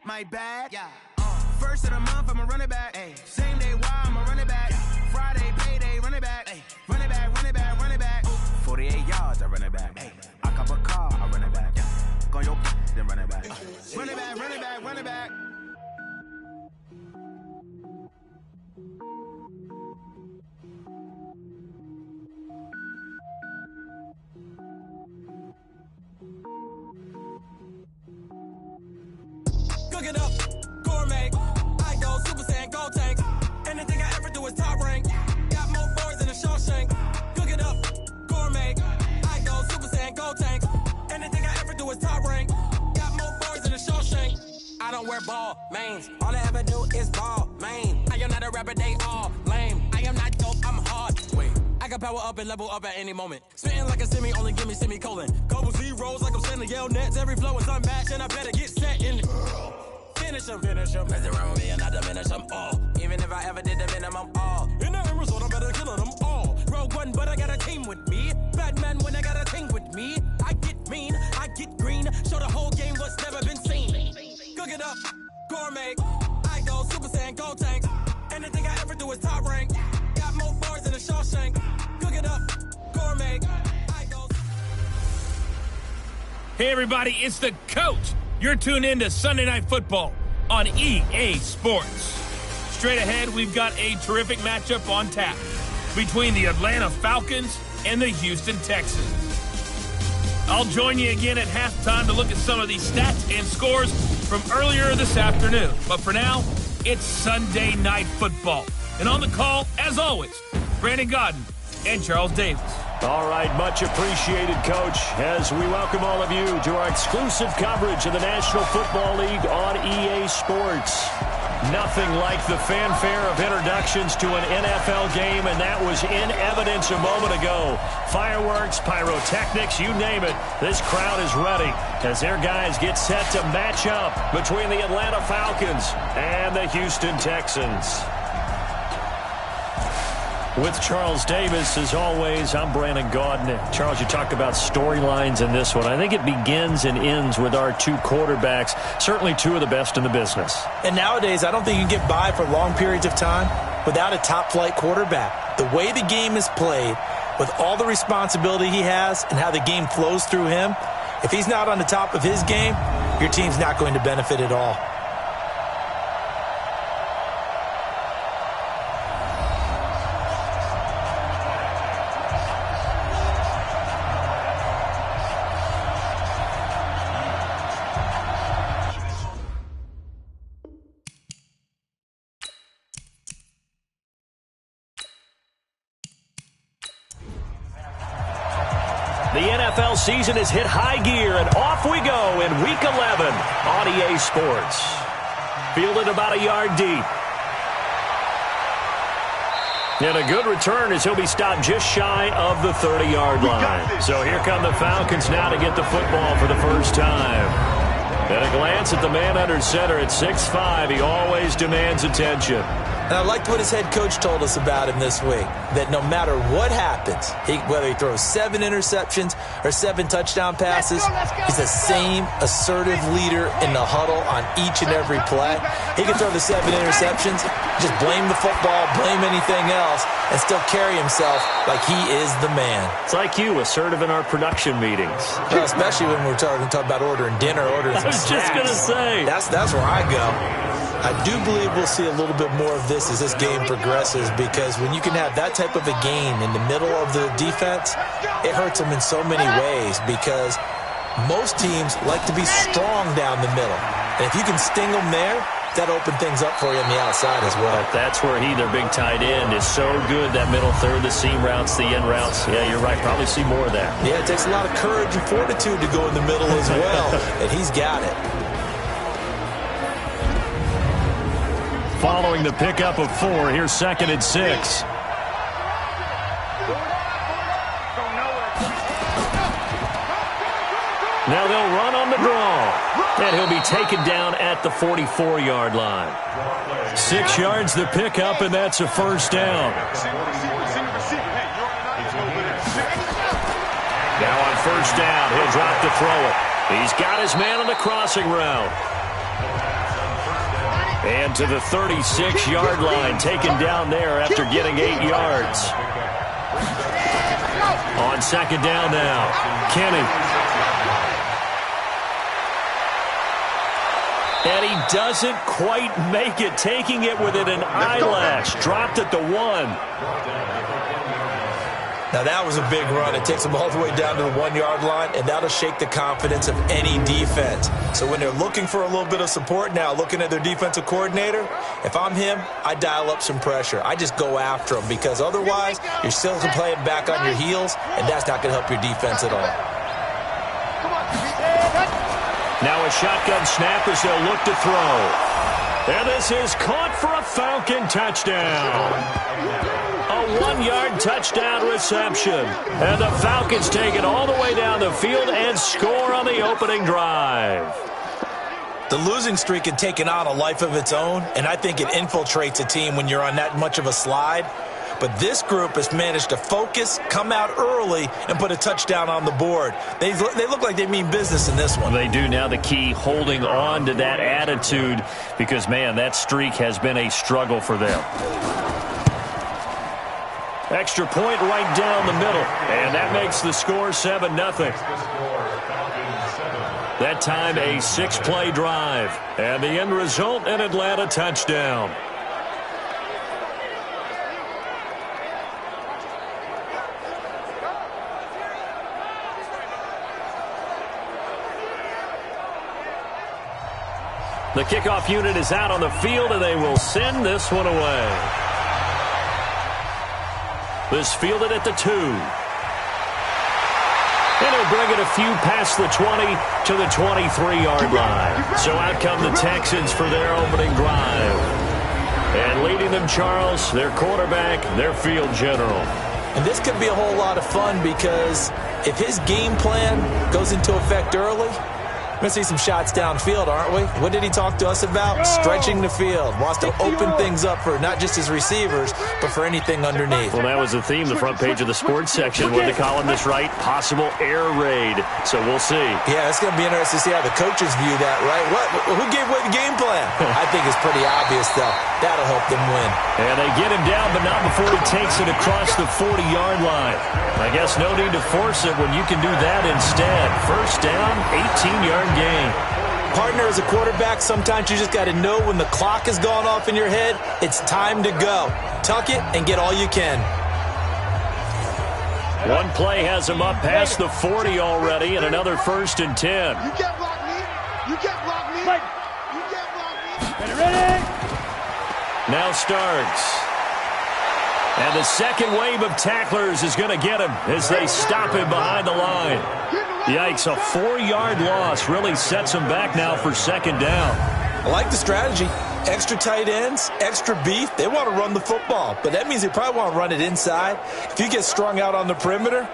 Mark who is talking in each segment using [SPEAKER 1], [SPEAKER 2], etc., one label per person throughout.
[SPEAKER 1] my bad. Yeah. First of the month, I'ma run it back. Ay. Same day, why I'ma run it back. Yeah. Friday, payday, run it back. Ay. Run it back, run it back, run it back. 48 yards, I run it back. Ay. I cop a car, I run it back. Yeah. Go on your then run it back. Run it back, run it back, run it back.
[SPEAKER 2] Cook it up, gourmet. I go Super Saiyan, gold tank. Anything I ever do is top rank. Got more boys than a Shawshank. Cook it up, gourmet. I go Super Saiyan, gold tank. Anything I ever do is top rank. Got more boys than a Shawshank. I don't wear ball mains. All I ever do is ball main. I am not a rapper, they all lame. I am not dope, I'm hard. Wait, I can power up and level up at any moment. Spitting like a semi, only give me semicolon. Couple zeros like I'm sending yell nets. Every flow is unmatched and I better get set in. Finish him. Mess around with me and I diminish them all. Even if I ever did the minimum, all. In the end result, I'm better killing them all. Rogue One, but I got a team with me. Batman when I got a team with me. I get mean, I get green. Show the whole game what's never been seen. Cook it up, gourmet. I go Super Saiyan, gold tank. Anything I ever do is top rank. Got more bars than a Shawshank. Cook it up, gourmet. I go.
[SPEAKER 3] Hey everybody, it's the coach. You're tuned in to Sunday Night Football on EA Sports. Straight ahead, we've got a terrific matchup on tap between the Atlanta Falcons and the Houston Texans. I'll join you again at halftime to look at some of these stats and scores from earlier this afternoon. But for now, it's Sunday Night Football. And on the call, as always, Brandon Godden and Charles Davis.
[SPEAKER 4] All right, much appreciated, Coach, as we welcome all of you to our exclusive coverage of the National Football League on EA Sports. Nothing like the fanfare of introductions to an NFL game, and that was in evidence a moment ago. Fireworks, pyrotechnics, you name it. This crowd is ready as their guys get set to match up between the Atlanta Falcons and the Houston Texans. With Charles Davis, as always, I'm Brandon Gaudin. Charles, you talked about storylines in this one. I think it begins and ends with our two quarterbacks, certainly two of the best in the business.
[SPEAKER 5] And nowadays, I don't think you can get by for long periods of time without a top-flight quarterback. The way the game is played, with all the responsibility he has and how the game flows through him, if he's not on the top of his game, your team's not going to benefit at all.
[SPEAKER 4] The NFL season has hit high gear, and off we go in Week 11 on EA Sports. Fielded about a yard deep. And a good return as he'll be stopped just shy of the 30-yard line. So here come the Falcons now to get the football for the first time. At a glance at the man under center at 6'5", he always demands attention.
[SPEAKER 5] And I liked what his head coach told us about him this week, that no matter what happens, whether he throws 7 interceptions or 7 touchdown passes, he's the same assertive leader in the huddle on each and every play. He can throw the 7 interceptions, just blame the football, blame anything else, and still carry himself like he is the man.
[SPEAKER 4] It's like you, assertive in our production meetings.
[SPEAKER 5] Well, especially when we're talking about ordering dinner, ordering some snacks.
[SPEAKER 4] I was just going to say.
[SPEAKER 5] That's where I go. I do believe we'll see a little bit more of this as this game progresses, because when you can have that type of a game in the middle of the defense, it hurts them in so many ways, because most teams like to be strong down the middle. And if you can sting them there, that opens things up for you on the outside as well.
[SPEAKER 4] But that's where their big tight end, is so good, that middle third, the seam routes, the end routes. Yeah, you're right. Probably see more of that.
[SPEAKER 5] Yeah, it takes a lot of courage and fortitude to go in the middle as well, and he's got it.
[SPEAKER 4] Following the pickup of 4, here's 2nd and 6. Now they'll run on the draw, and he'll be taken down at the 44-yard line. 6 yards the pickup, and that's a first down. Now on first down, he'll drop to throw it. He's got his man on the crossing route. And to the 36-yard line, taken down there after getting 8 yards. On second down now, Kenny. And he doesn't quite make it, taking it within an eyelash. Dropped at the 1.
[SPEAKER 5] Now, that was a big run. It takes them all the way down to the 1-yard line, and that'll shake the confidence of any defense. So when they're looking for a little bit of support now, looking at their defensive coordinator, if I'm him, I dial up some pressure. I just go after them, because otherwise you're still playing back on your heels, and that's not going to help your defense at all.
[SPEAKER 4] Now a shotgun snap as they'll look to throw. And this is caught for a Falcon touchdown. A 1-yard touchdown reception. And the Falcons take it all the way down the field and score on the opening drive.
[SPEAKER 5] The losing streak had taken on a life of its own, and I think it infiltrates a team when you're on that much of a slide. But this group has managed to focus, come out early, and put a touchdown on the board. They look like they mean business in this one.
[SPEAKER 4] They do. Now the key, holding on to that attitude, because, man, that streak has been a struggle for them. Extra point right down the middle, and that makes the score 7-0. That time a 6-play drive, and the end result, an Atlanta touchdown. The kickoff unit is out on the field, and they will send this one away. This fielded at the 2. And he'll bring it a few past the 20 to the 23-yard line. So out come the Texans for their opening drive. And leading them, Charles, their quarterback, their field general.
[SPEAKER 5] And this could be a whole lot of fun, because if his game plan goes into effect early, we're going to see some shots downfield, aren't we? What did he talk to us about? Stretching the field. Wants to open things up for not just his receivers, but for anything underneath.
[SPEAKER 4] Well, that was the theme, the front page of the sports section. What the column this right? Possible air raid. So we'll see.
[SPEAKER 5] Yeah, it's going to be interesting to see how the coaches view that, right? Who gave away the game plan? I think it's pretty obvious, though. That'll help them win.
[SPEAKER 4] And they get him down, but not before he takes it across the 40-yard line. I guess no need to force it when you can do that instead. First down, 18-yard gain.
[SPEAKER 5] Partner, as a quarterback, sometimes you just got to know when the clock has gone off in your head, it's time to go. Tuck it and get all you can.
[SPEAKER 4] One play has him up past the 40 already, and another 1st and 10.
[SPEAKER 6] You can't block me. You can't block me. You can't block me. Ready?
[SPEAKER 4] Now Starks. And the second wave of tacklers is going to get him as they stop him behind the line. Yikes, a 4-yard loss really sets him back now for second down.
[SPEAKER 5] I like the strategy. Extra tight ends, extra beef. They want to run the football, but that means they probably want to run it inside. If you get strung out on the perimeter,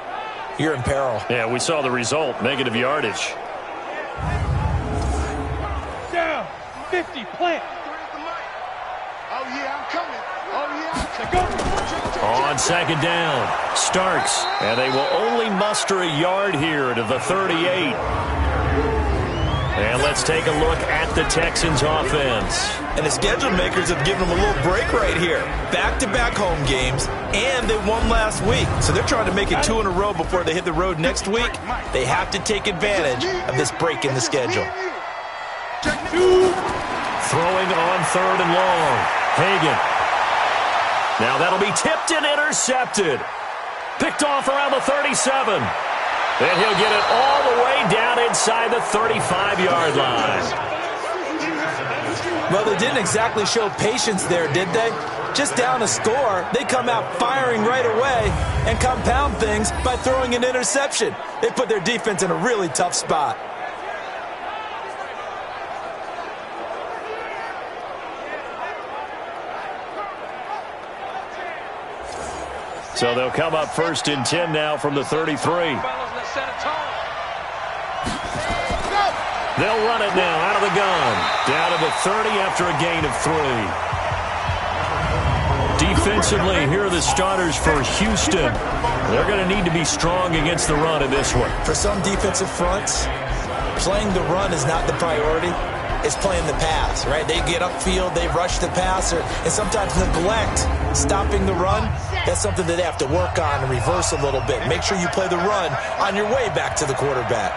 [SPEAKER 5] you're in peril.
[SPEAKER 4] Yeah, we saw the result, negative yardage.
[SPEAKER 6] Down, 50, plant. Oh, yeah, I'm coming. Oh, yeah, go.
[SPEAKER 4] On second down, Starks, and they will only muster a yard here to the 38. And let's take a look at the Texans offense.
[SPEAKER 5] And the schedule makers have given them a little break right here. Back-to-back home games, and they won last week. So they're trying to make it 2 in a row before they hit the road next week. They have to take advantage of this break in the schedule.
[SPEAKER 4] Throwing on 3rd and long, Hagan. Now that'll be tipped and intercepted. Picked off around the 37. And he'll get it all the way down inside the 35-yard line.
[SPEAKER 5] Well, they didn't exactly show patience there, did they? Just down a score, they come out firing right away and compound things by throwing an interception. They put their defense in a really tough spot.
[SPEAKER 4] So they'll come up 1st and 10 now from the 33. They'll run it now out of the gun. Down to the 30 after a gain of 3. Defensively, here are the starters for Houston. They're going to need to be strong against the run in this one.
[SPEAKER 5] For some defensive fronts, playing the run is not the priority. is playing the pass, right? They get upfield, they rush the passer, and sometimes neglect stopping the run. That's something that they have to work on and reverse a little bit. Make sure you play the run on your way back to the quarterback.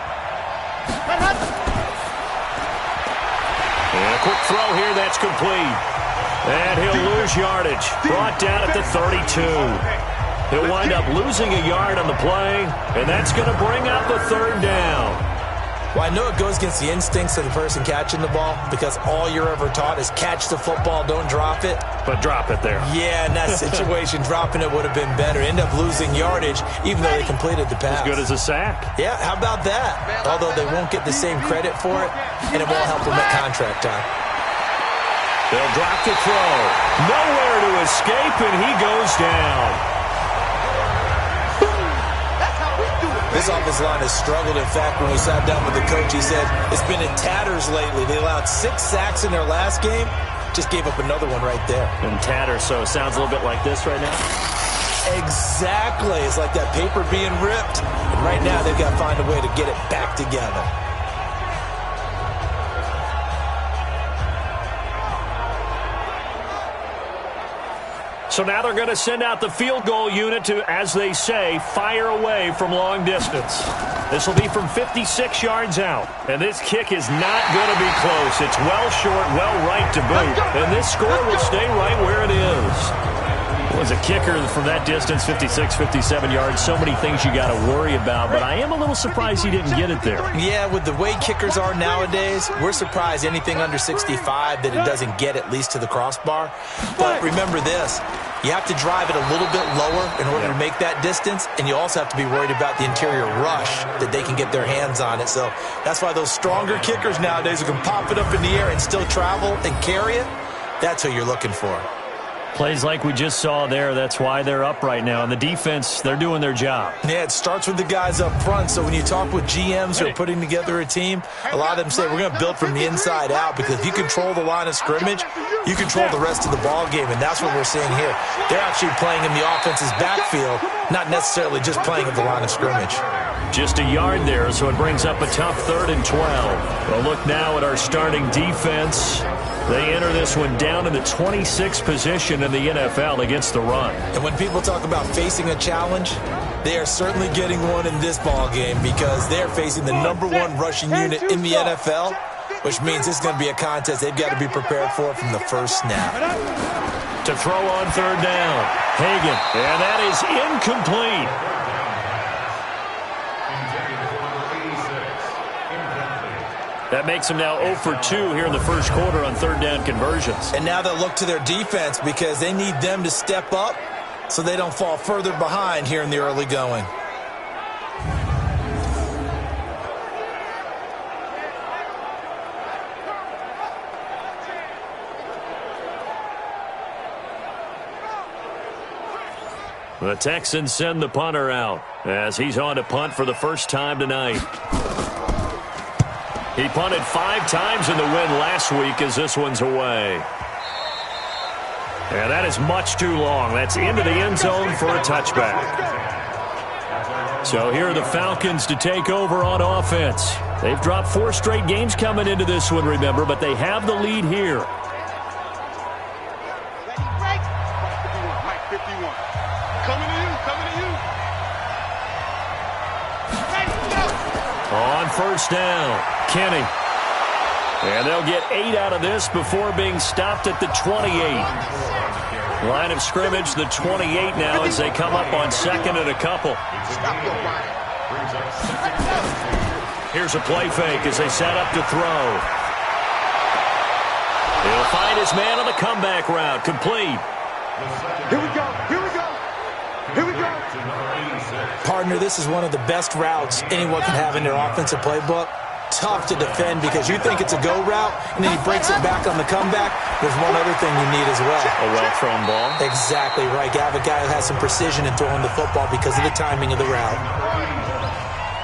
[SPEAKER 4] And a quick throw here, that's complete. And he'll lose yardage. Brought down at the 32. He'll wind up losing a yard on the play, and that's going to bring up a third down.
[SPEAKER 5] Well, I know it goes against the instincts of the person catching the ball because all you're ever taught is catch the football, don't drop it.
[SPEAKER 4] But drop it there.
[SPEAKER 5] Yeah, in that situation, dropping it would have been better. End up losing yardage, even though they completed the pass.
[SPEAKER 4] As good as a sack.
[SPEAKER 5] Yeah, how about that? Although they won't get the same credit for it, and it won't help them at contract time.
[SPEAKER 4] They'll drop the throw. Nowhere to escape, and he goes down.
[SPEAKER 5] This offensive line has struggled. In fact, when we sat down with the coach, he said it's been in tatters lately. They allowed 6 sacks in their last game. Just gave up another one right there.
[SPEAKER 4] In tatters, so it sounds a little bit like this right now?
[SPEAKER 5] Exactly. It's like that paper being ripped. And right now, they've got to find a way to get it back together.
[SPEAKER 4] So now they're going to send out the field goal unit to, as they say, fire away from long distance. This will be from 56 yards out. And this kick is not going to be close. It's well short, well right to boot. And this score will stay right where it is. Was a kicker from that distance, 56, 57 yards. So many things you got to worry about, but I am a little surprised he didn't get it there.
[SPEAKER 5] Yeah, with the way kickers are nowadays, we're surprised anything under 65 that it doesn't get at least to the crossbar. But remember this, you have to drive it a little bit lower in order to make that distance, and you also have to be worried about the interior rush that they can get their hands on it. So that's why those stronger kickers nowadays who can pop it up in the air and still travel and carry it, that's who you're looking for.
[SPEAKER 4] Plays like we just saw there, that's why they're up right now. And the defense, they're doing their job.
[SPEAKER 5] Yeah, it starts with the guys up front. So when you talk with GMs who are putting together a team, a lot of them say we're going to build from the inside out because if you control the line of scrimmage, you control the rest of the ball game, and that's what we're seeing here. They're actually playing in the offense's backfield, not necessarily just playing at the line of scrimmage.
[SPEAKER 4] Just a yard there, so it brings up a tough 3rd and 12. Well, look now at our starting defense. They enter this one down in the 26th position in the NFL against the run.
[SPEAKER 5] And when people talk about facing a challenge, they are certainly getting one in this ball game because they're facing the #1 rushing unit in the NFL, which means this is going to be a contest they've got to be prepared for from the first snap.
[SPEAKER 4] To throw on 3rd down, Hagan, and that is incomplete. That makes them now 0 for 2 here in the first quarter on 3rd down conversions.
[SPEAKER 5] And now they'll look to their defense because they need them to step up so they don't fall further behind here in the early going.
[SPEAKER 4] The Texans send the punter out as he's on to punt for the first time tonight. He punted 5 times in the win last week as this one's away. And that is much too long. That's into the end zone for a touchback. So here are the Falcons to take over on offense. They've dropped 4 straight games coming into this one, remember, but they have the lead here.
[SPEAKER 6] Mike 51. Coming to you, coming to you.
[SPEAKER 4] On 1st down, Kenny. And they'll get 8 out of this before being stopped at the 28. Line of scrimmage, the 28 now as they come up on 2nd and a couple. Here's a play fake as they set up to throw. He'll find his man on the comeback route, complete.
[SPEAKER 6] Here we go, here we go, here we go.
[SPEAKER 5] Partner, this is one of the best routes anyone can have in their offensive playbook. Tough to defend because you think it's a go route, and then he breaks it back on the comeback. There's one other thing you need as well.
[SPEAKER 4] A well-thrown ball.
[SPEAKER 5] Exactly right. You have a guy who has some precision in throwing the football because of the timing of the route.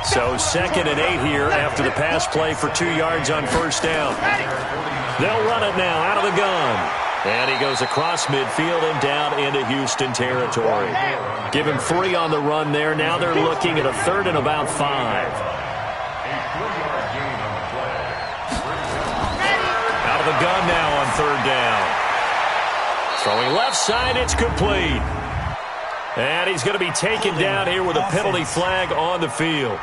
[SPEAKER 4] So 2nd and 8 here after the pass play for 2 yards on 1st down. They'll run it now out of the gun. And he goes across midfield and down into Houston territory. Give him 3 on the run there. Now they're looking at a 3rd and about 5. the gun now on third down. Throwing left side, it's complete. And he's going to be taken down here with a penalty flag on the field.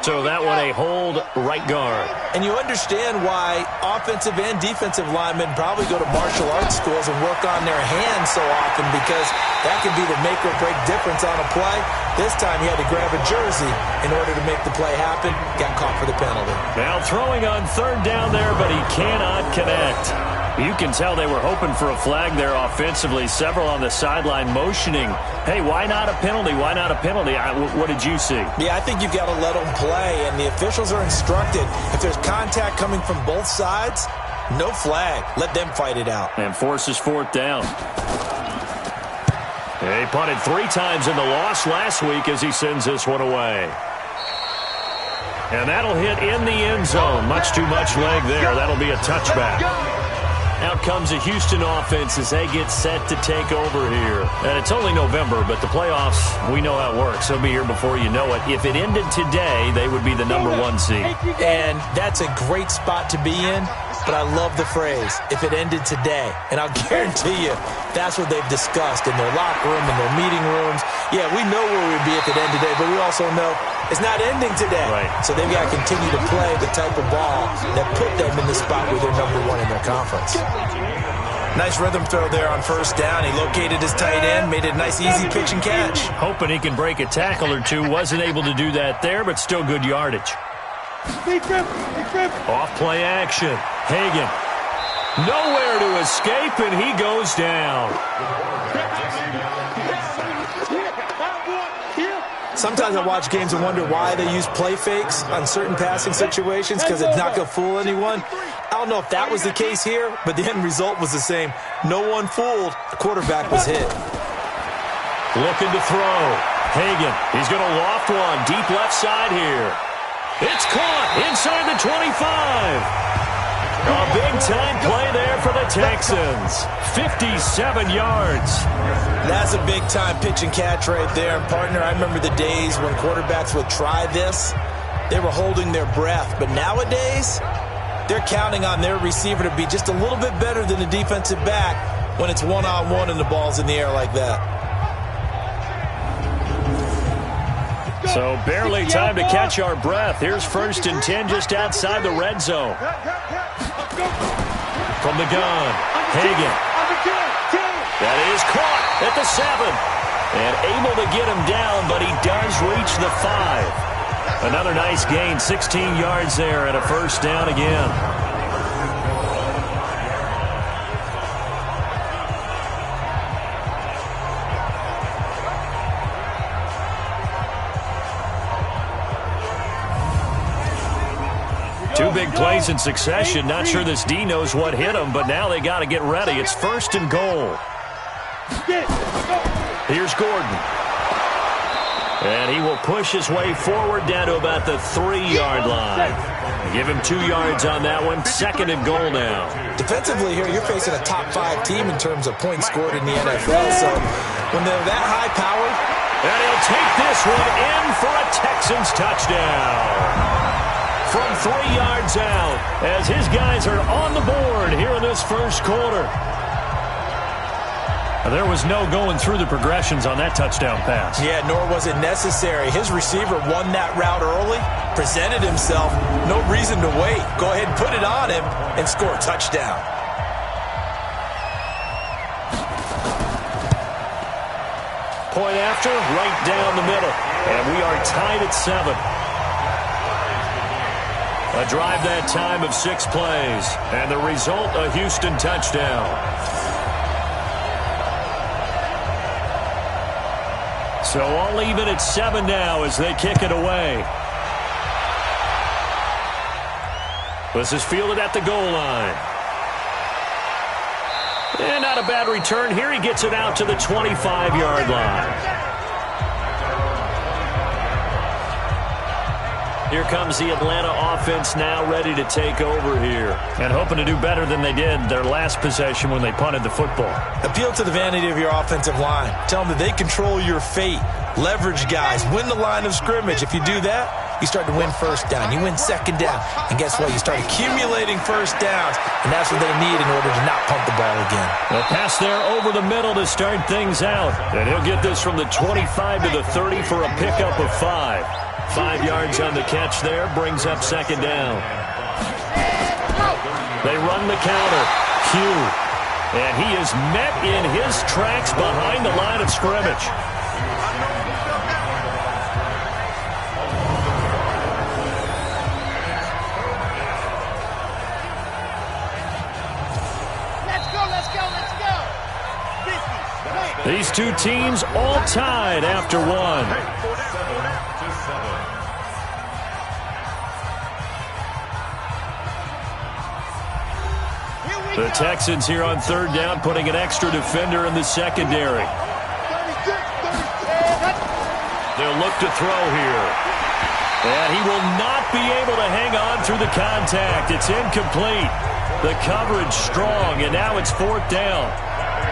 [SPEAKER 4] So that one a hold right guard.
[SPEAKER 5] And you understand why offensive and defensive linemen probably go to martial arts schools and work on their hands so often, because that can be the make or break difference on a play. This time he had to grab a jersey in order to make the play happen. Got caught for the penalty. Now
[SPEAKER 4] throwing on third down there, but he cannot connect. You can tell they were hoping for a flag there offensively. Several on the sideline motioning, hey, why not a penalty? Why not a penalty? What did you see? Yeah, I think you've got to let them play, and the officials are instructed. If there's contact coming from both sides, no flag. Let them fight it out. And forces fourth down. He punted 3 times in the loss last week as he sends this one away. And that'll hit in the end zone. Much too much leg there. That'll be a touchback. Out comes the Houston offense as they get set to take over here. And it's only November, but the playoffs, we know how it works. They'll be here before you know it. If it ended today, they would be the #1 seed. And that's a great spot to be in, but I love the phrase, if it ended today. And I'll guarantee you, that's what they've discussed in their locker room, in their meeting rooms. Yeah, we know where we'd be if it ended today, but we also know it's not ending today. Right. So they've got to continue to play the type of ball that put them in the spot where they're #1 in their conference. Nice rhythm throw there on first down. He located his tight end, made it a nice, easy pitch and catch. Hoping he can break a tackle or two. Wasn't able to do that there, but still good yardage. Off play action. Hagan. Nowhere to escape, and he goes down. Sometimes I watch games and wonder why they use play fakes on certain passing situations, because it's not going to fool anyone. I don't know if that was the case here, but the end result was the same. No one fooled. The quarterback was hit. Looking to throw. Hagan. He's going to loft one. Deep left side here. It's caught inside the 25. A big-time play there for the Texans. 57 yards. That's a big-time pitch and catch right there. And, partner, I remember the days when quarterbacks would try this. They were holding their breath. But nowadays, they're counting on their receiver to be just a little bit better than the defensive back when it's one-on-one and the ball's in the air like that. So barely time to catch our breath. Here's 1st and 10 just outside the red zone. From the gun, Hagan. That is caught at the 7. And able to get him down, but he does reach the 5. Another nice gain, 16 yards there and a first down again. Two big plays in succession. Not sure this D knows what hit him, but now they got to get ready. It's 1st and goal. Here's Gordon. And he will push his way forward down to about the 3-yard line. Give him 2 yards on that one. 2nd and goal now. Defensively here, you're facing a top 5 team in terms of points scored in the NFL. So when they're that high powered. And he'll take this one in for a Texans touchdown. From 3 yards out, as his guys are on the board here in this first quarter. There was no going through the progressions on that touchdown pass. Yeah, nor was it necessary. His receiver won that route early, presented himself, no reason to wait. Go ahead and put it on him and score a touchdown. Point after, right down the middle. And we are tied at 7. A drive that time of 6 plays. And the result, a Houston touchdown. So all even at 7 now as they kick it away. This is fielded at the goal line. And not a bad return here. He gets it out to the 25-yard line. Here comes the Atlanta offense now ready to take over here. And hoping to do better than they did their last possession when they punted the football. Appeal to the vanity of your offensive line. Tell them that they control your fate.
[SPEAKER 5] leverage guys, win the line of scrimmage. If you do that, you start to win first down. You win second down. And guess what? You start accumulating first downs, and that's what they need in order to not pump the ball again.
[SPEAKER 4] A pass there over the middle to start things out. And he'll get this from the 25 to the 30 for a pickup of 5. 5 yards on the catch there, brings up second down. They run the counter. Hugh. And he is met in his tracks behind the line of scrimmage. These two teams all tied after one. The Texans here on third down, putting an extra defender in the secondary. They'll look to throw here. And he will not be able to hang on through the contact. It's incomplete. The coverage strong, and now it's fourth down.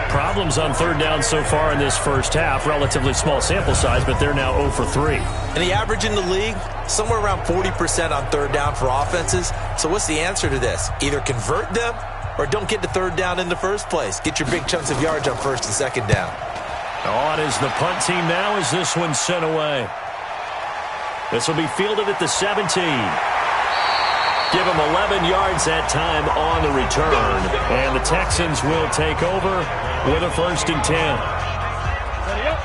[SPEAKER 4] Problems on third down so far in this first half. Relatively small sample size, but they're now 0 for 3.
[SPEAKER 5] And the average in the league, somewhere around 40% on third down for offenses. So what's the answer to this? Either convert them or don't get to third down in the first place. Get your big chunks of yards on first and second down.
[SPEAKER 4] On is the punt team now as this one's sent away. This will be fielded at the 17. Give him 11 yards that time on the return. And the Texans will take over with a 1st and 10.
[SPEAKER 6] Ready up.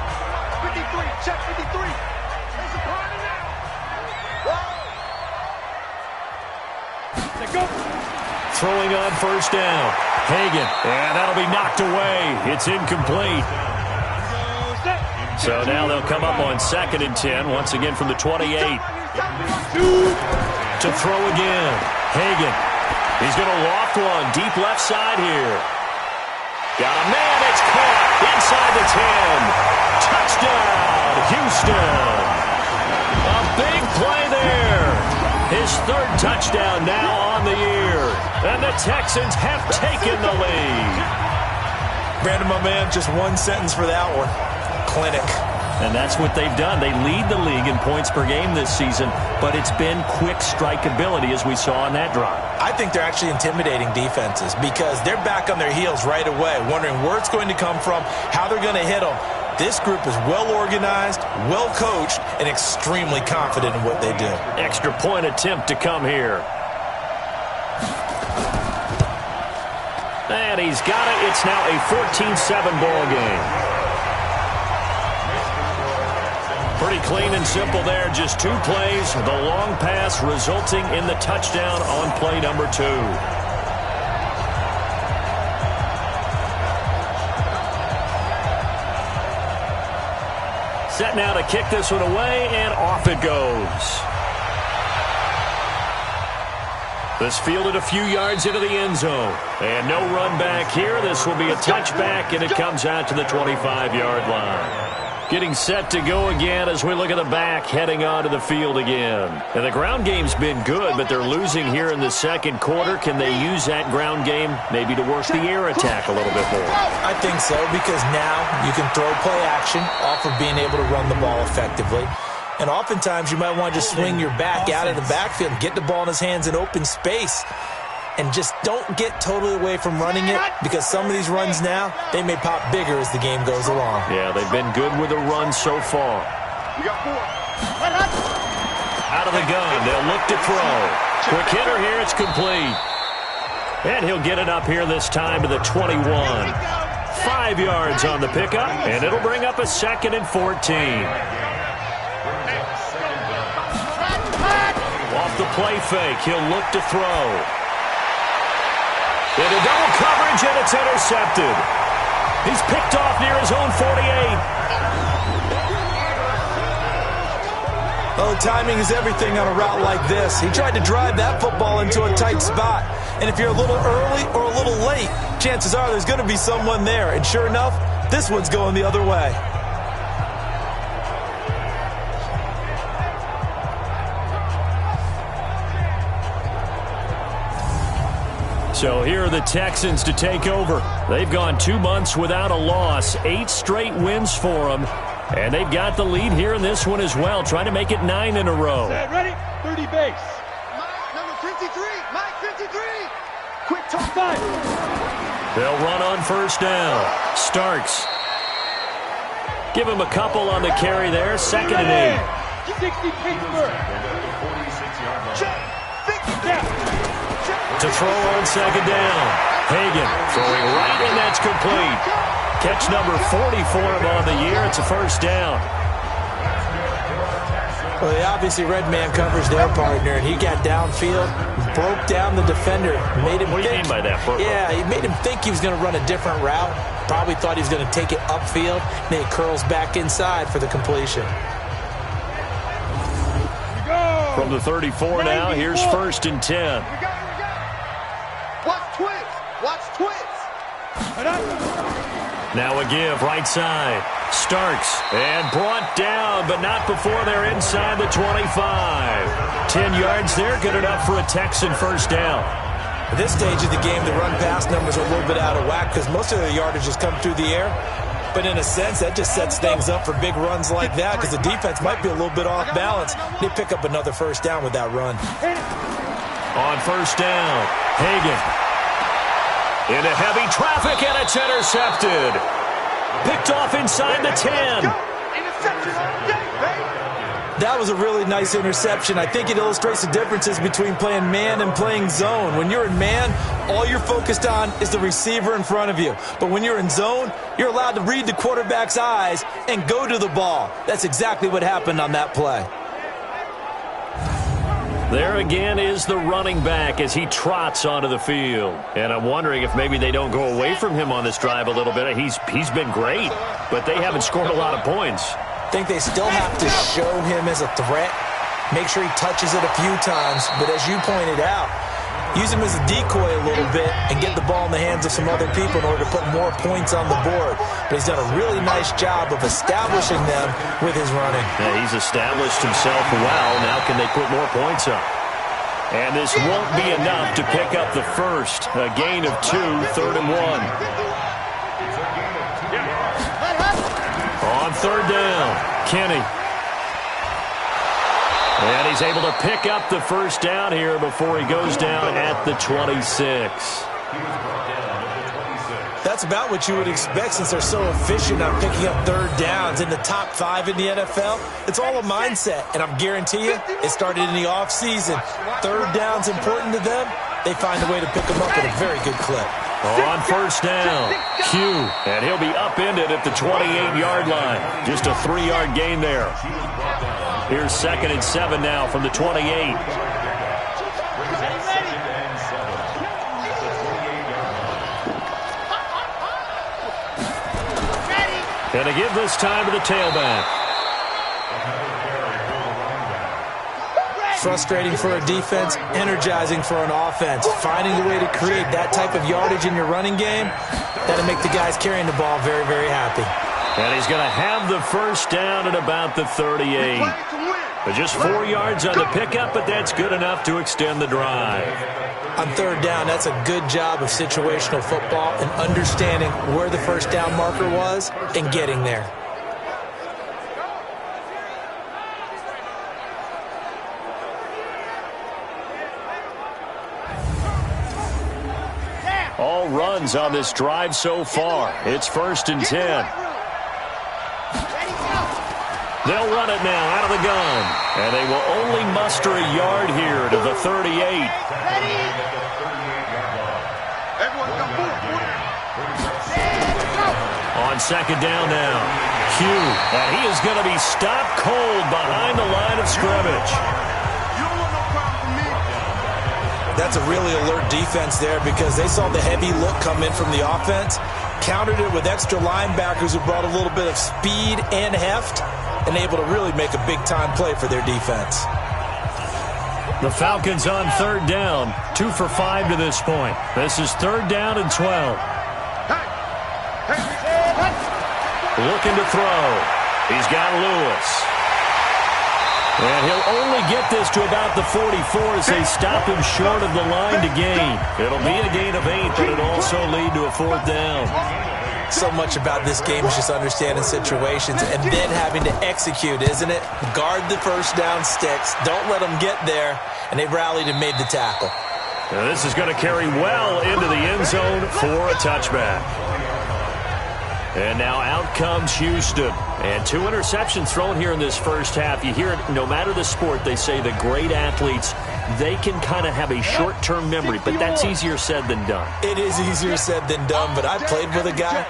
[SPEAKER 6] 53. Check 53. There's a party now. Let go.
[SPEAKER 4] Throwing on first down. Hagan. And that'll be knocked away. It's incomplete. So now they'll come up on 2nd and 10. Once again from the 28. To throw again. Hagan. He's going to loft one. Deep left side here. Got a man. It's caught. Inside the 10. Touchdown, Houston. A big play there. His 3rd touchdown now on the year. And the Texans have taken the lead.
[SPEAKER 5] Brandon, my man, just one sentence for that one. Clinic.
[SPEAKER 4] And that's what they've done. They lead the league in points per game this season, but it's been quick strike ability as we saw on that drive.
[SPEAKER 5] I think they're actually intimidating defenses because they're back on their heels right away, wondering where it's going to come from, how they're going to hit them. This group is well organized, well coached, and extremely confident in what they do.
[SPEAKER 4] Extra point attempt to come here. And he's got it. It's now a 14-7 ball game. Pretty clean and simple there. Just 2 plays. The long pass resulting in the touchdown on play number 2. Set now to kick this one away, and off it goes. This fielded a few yards into the end zone. And no run back here. This will be a touchback, and it comes out to the 25-yard line. Getting set to go again as we look at the back, heading onto the field again. And the ground game's been good, but they're losing here in the second quarter. Can they use that ground game maybe to work the air attack a little bit more?
[SPEAKER 5] I think so, because now you can throw play action off of being able to run the ball effectively. And oftentimes you might want to just swing your back out of the backfield and get the ball in his hands in open space. And just don't get totally away from running it, because some of these runs now, they may pop bigger as the game goes along.
[SPEAKER 4] Yeah, they've been good with the run so far. Out of the gun, they'll look to throw. Quick hitter here, it's complete. And he'll get it up here this time to the 21. 5 yards on the pickup, and it'll bring up a 2nd and 14. Off the play fake, he'll look to throw. Into double coverage, and it's intercepted. He's picked off near his own 48.
[SPEAKER 5] Oh, timing is everything on a route like this. He tried to drive that football into a tight spot. And if you're a little early or a little late, chances are there's going to be someone there. And sure enough, this one's going the other way.
[SPEAKER 4] So here are the Texans to take over. They've gone 2 months without a loss, 8 straight wins for them. And they've got the lead here in this one as well, trying to make it 9 in a row.
[SPEAKER 6] Set, ready? 30 base.
[SPEAKER 2] Mike, number 53. Mike, 53.
[SPEAKER 6] Quick top 5.
[SPEAKER 4] They'll run on first down. Starks. Give him a couple on the carry there. 2nd and 8.
[SPEAKER 6] 60 Pittsburgh.
[SPEAKER 4] To throw on 2nd down. Hagan throwing right, and that's complete. Catch number 40 for him on the year. It's a first down.
[SPEAKER 5] Well, they obviously red man covers their partner, and he got downfield, broke down the defender, made him
[SPEAKER 4] What do you mean by that, Burko?
[SPEAKER 5] Yeah, he made him think he was going to run a different route. Probably thought he was going to take it upfield, and then he curls back inside for the completion.
[SPEAKER 4] From the 34 now, here's 1st and 10.
[SPEAKER 2] Watch twins. Watch twins.
[SPEAKER 4] Now a give, right side. Starks, and brought down, but not before they're inside the 25. 10 yards there, good enough for a Texan first down.
[SPEAKER 5] At this stage of the game, the run-pass numbers are a little bit out of whack because most of their yardage has come through the air. But in a sense, that just sets things up for big runs like that because the defense might be a little bit off balance. They pick up another first down with that run.
[SPEAKER 4] On first down, Hagan. Into heavy traffic, and it's intercepted. Picked off inside the 10.
[SPEAKER 5] That was a really nice interception. I think it illustrates the differences between playing man and playing zone. When you're in man, all you're focused on is the receiver in front of you. But when you're in zone, you're allowed to read the quarterback's eyes and go to the ball. That's exactly what happened on that play.
[SPEAKER 4] There again is the running back as he trots onto the field. And I'm wondering if maybe they don't go away from him on this drive a little bit. He's been great, but they haven't scored a lot of points.
[SPEAKER 5] I think they still have to show him as a threat, make sure he touches it a few times. But as you pointed out, use him as a decoy a little bit and get the ball in the hands of some other people in order to put more points on the board. But he's done a really nice job of establishing them with his running.
[SPEAKER 4] Yeah, he's established himself well. Now can they put more points up? And this won't be enough to pick up the first. A gain of 2, 3rd and 1. On 3rd down, Kenny. And he's able to pick up the first down here before he goes down at the 26.
[SPEAKER 5] That's about what you would expect since they're so efficient on picking up 3rd downs. In the top 5 in the NFL, it's all a mindset. And I'm guarantee you, it started in the offseason. 3rd down's important to them. They find a way to pick them up at a very good clip.
[SPEAKER 4] On first down, Q, and he'll be upended at the 28-yard line. Just a 3-yard gain there. Here's 2nd and 7 now from the 28. And to give this time to the tailback.
[SPEAKER 5] Frustrating for a defense, energizing for an offense. Finding a way to create that type of yardage in your running game, that'll make the guys carrying the ball very, very happy.
[SPEAKER 4] And he's going to have the first down at about the 38. But just 4 yards on the pickup, but that's good enough to extend the drive.
[SPEAKER 5] On 3rd down, that's a good job of situational football and understanding where the first down marker was and getting there.
[SPEAKER 4] All runs on this drive so far. It's 1st and 10. They'll run it now out of the gun. And they will only muster a yard here to the 38. On 2nd down now, Q. And he is going to be stopped cold behind the line of scrimmage.
[SPEAKER 5] That's a really alert defense there because they saw the heavy look come in from the offense, countered it with extra linebackers who brought a little bit of speed and heft, and able to really make a big-time play for their defense.
[SPEAKER 4] The Falcons on 3rd down, 2 for 5 to this point. This is 3rd down and 12. Looking to throw. He's got Lewis. And he'll only get this to about the 44 as they stop him short of the line to gain. It'll be a gain of 8, but it'll also lead to a 4th down.
[SPEAKER 5] So much about this game is just understanding situations and then having to execute, isn't it? Guard the first down sticks. Don't let them get there. And they rallied and made the tackle.
[SPEAKER 4] Now this is going to carry well into the end zone for a touchback. And now out comes Houston. And 2 interceptions thrown here in this first half. You hear it, no matter the sport, they say the great athletes, they can kind of have a short-term memory, but that's easier said than done.
[SPEAKER 5] It is easier said than done, but I played with a guy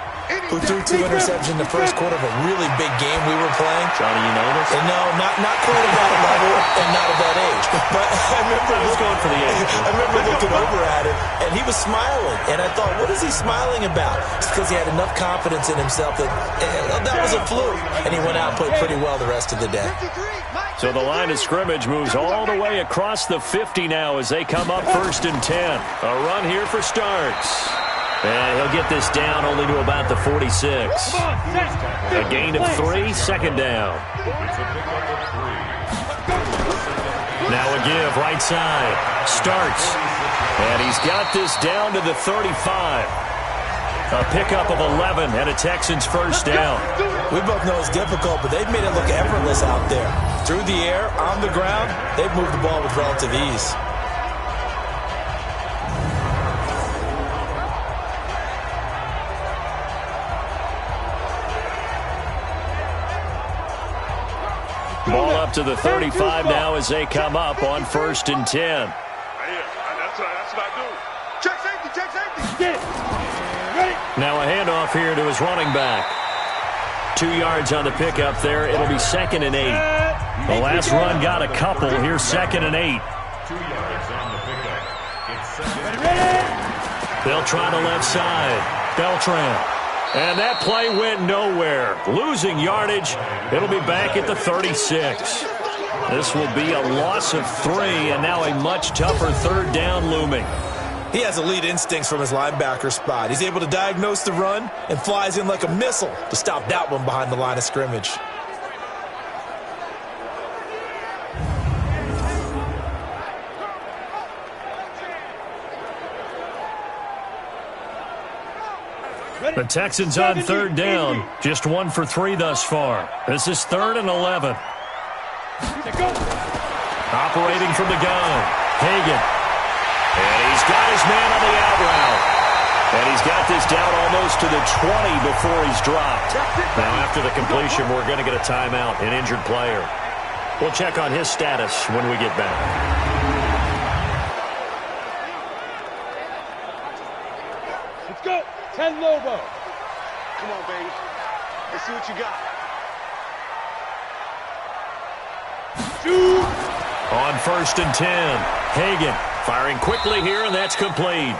[SPEAKER 5] who threw 2 interceptions in the first quarter of a really big game we were playing.
[SPEAKER 4] Johnny, you know this?
[SPEAKER 5] And no, not quite at that level and not at that age. But I was going for the age. I remember looking over at him, and he was smiling. And I thought, what is he smiling about? It's because he had enough confidence in himself that that was a fluke. And he went out and played pretty well the rest of the day.
[SPEAKER 4] So the line of scrimmage moves all the way across the 50 now as they come up 1st and 10. A run here for Starks. And he'll get this down only to about the 46. A gain of 3, 2nd down. Now a give, right side. Starks. And he's got this down to the 35. A pickup of 11 and a Texans first down.
[SPEAKER 5] We both know it's difficult, but they've made it look effortless out there. Through the air, on the ground, they've moved the ball with relative ease.
[SPEAKER 4] Ball up to the 35 now as they come up on 1st and 10.
[SPEAKER 6] That's what I do. Check safety, check safety. Get it. Ready.
[SPEAKER 4] Now a handoff here to his running back. 2 yards on the pickup there. It'll be 2nd and 8. The last run got a couple. Here's 2nd and 8.
[SPEAKER 6] 2 yards on the pickup. It's 2nd and 8.
[SPEAKER 4] They'll try the left side. Beltran. And that play went nowhere. Losing yardage. It'll be back at the 36. This will be a loss of 3, and now a much tougher 3rd down looming.
[SPEAKER 5] He has elite instincts from his linebacker spot. He's able to diagnose the run and flies in like a missile to stop that one behind the line of scrimmage.
[SPEAKER 4] The Texans on 3rd down. Just 1 for 3 thus far. This is 3rd and 11. Operating from the gun. Hagan. And he's got his man on the out route. And he's got this down almost to the 20 before he's dropped. Now after the completion, we're going to get a timeout, an injured player. We'll check on his status when we get back.
[SPEAKER 6] Let's go. 10 Lobo. Come on, baby. Let's see what you got. Shoot.
[SPEAKER 4] On 1st and 10, Hagan firing quickly here, and that's complete.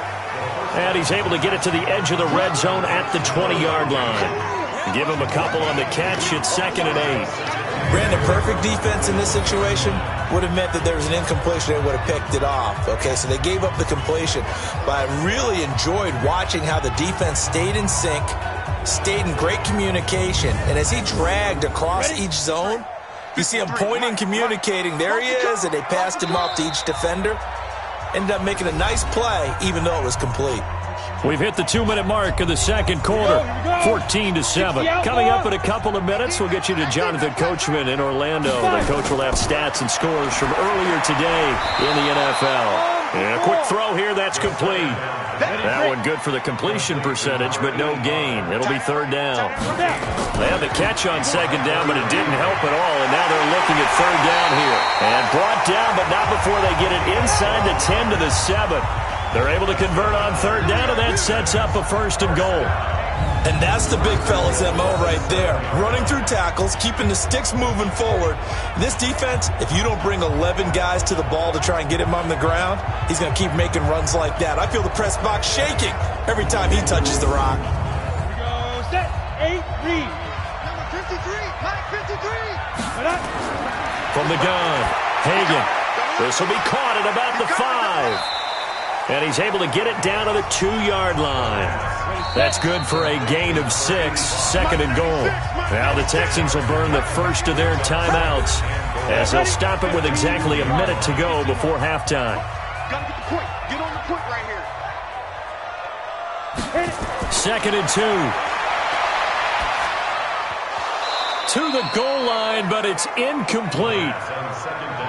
[SPEAKER 4] And he's able to get it to the edge of the red zone at the 20-yard line. Give him a couple on the catch. It's 2nd and 8.
[SPEAKER 5] Brandon, perfect defense in this situation would have meant that there was an incompletion and would have picked it off. Okay, so they gave up the completion. But I really enjoyed watching how the defense stayed in sync, stayed in great communication. And as he dragged across each zone, you see him pointing, communicating. There he is, and they passed him off to each defender. Ended up making a nice play, even though it was complete.
[SPEAKER 4] We've hit the 2-minute mark of the 2nd quarter, 14-7. Coming up in a couple of minutes, we'll get you to Jonathan Coachman in Orlando. The coach will have stats and scores from earlier today in the NFL. And a quick throw here, that's complete. That one good for the completion percentage, but no gain. It'll be 3rd down. They had the catch on 2nd down, but it didn't help at all, and now they're looking at 3rd down here. And brought down, but not before they get it inside the 10 to the 7. They're able to convert on 3rd down, and that sets up a 1st and goal.
[SPEAKER 5] And that's the big fella's MO right there. Running through tackles, keeping the sticks moving forward. This defense, if you don't bring 11 guys to the ball to try and get him on the ground, he's going to keep making runs like that. I feel the press box shaking every time he touches the rock.
[SPEAKER 6] Here we go. Set. 8, read. Number 53. Mike 53.
[SPEAKER 4] From the gun, Hagan. This will be caught at about the 5. And he's able to get it down to the 2-yard line. That's good for a gain of 6, 2nd and goal. Now the Texans will burn the first of their timeouts as they'll stop it with exactly a minute to go before halftime.
[SPEAKER 6] Gotta get the point. Get on the point right here.
[SPEAKER 4] 2nd and 2. to the goal line, but it's incomplete.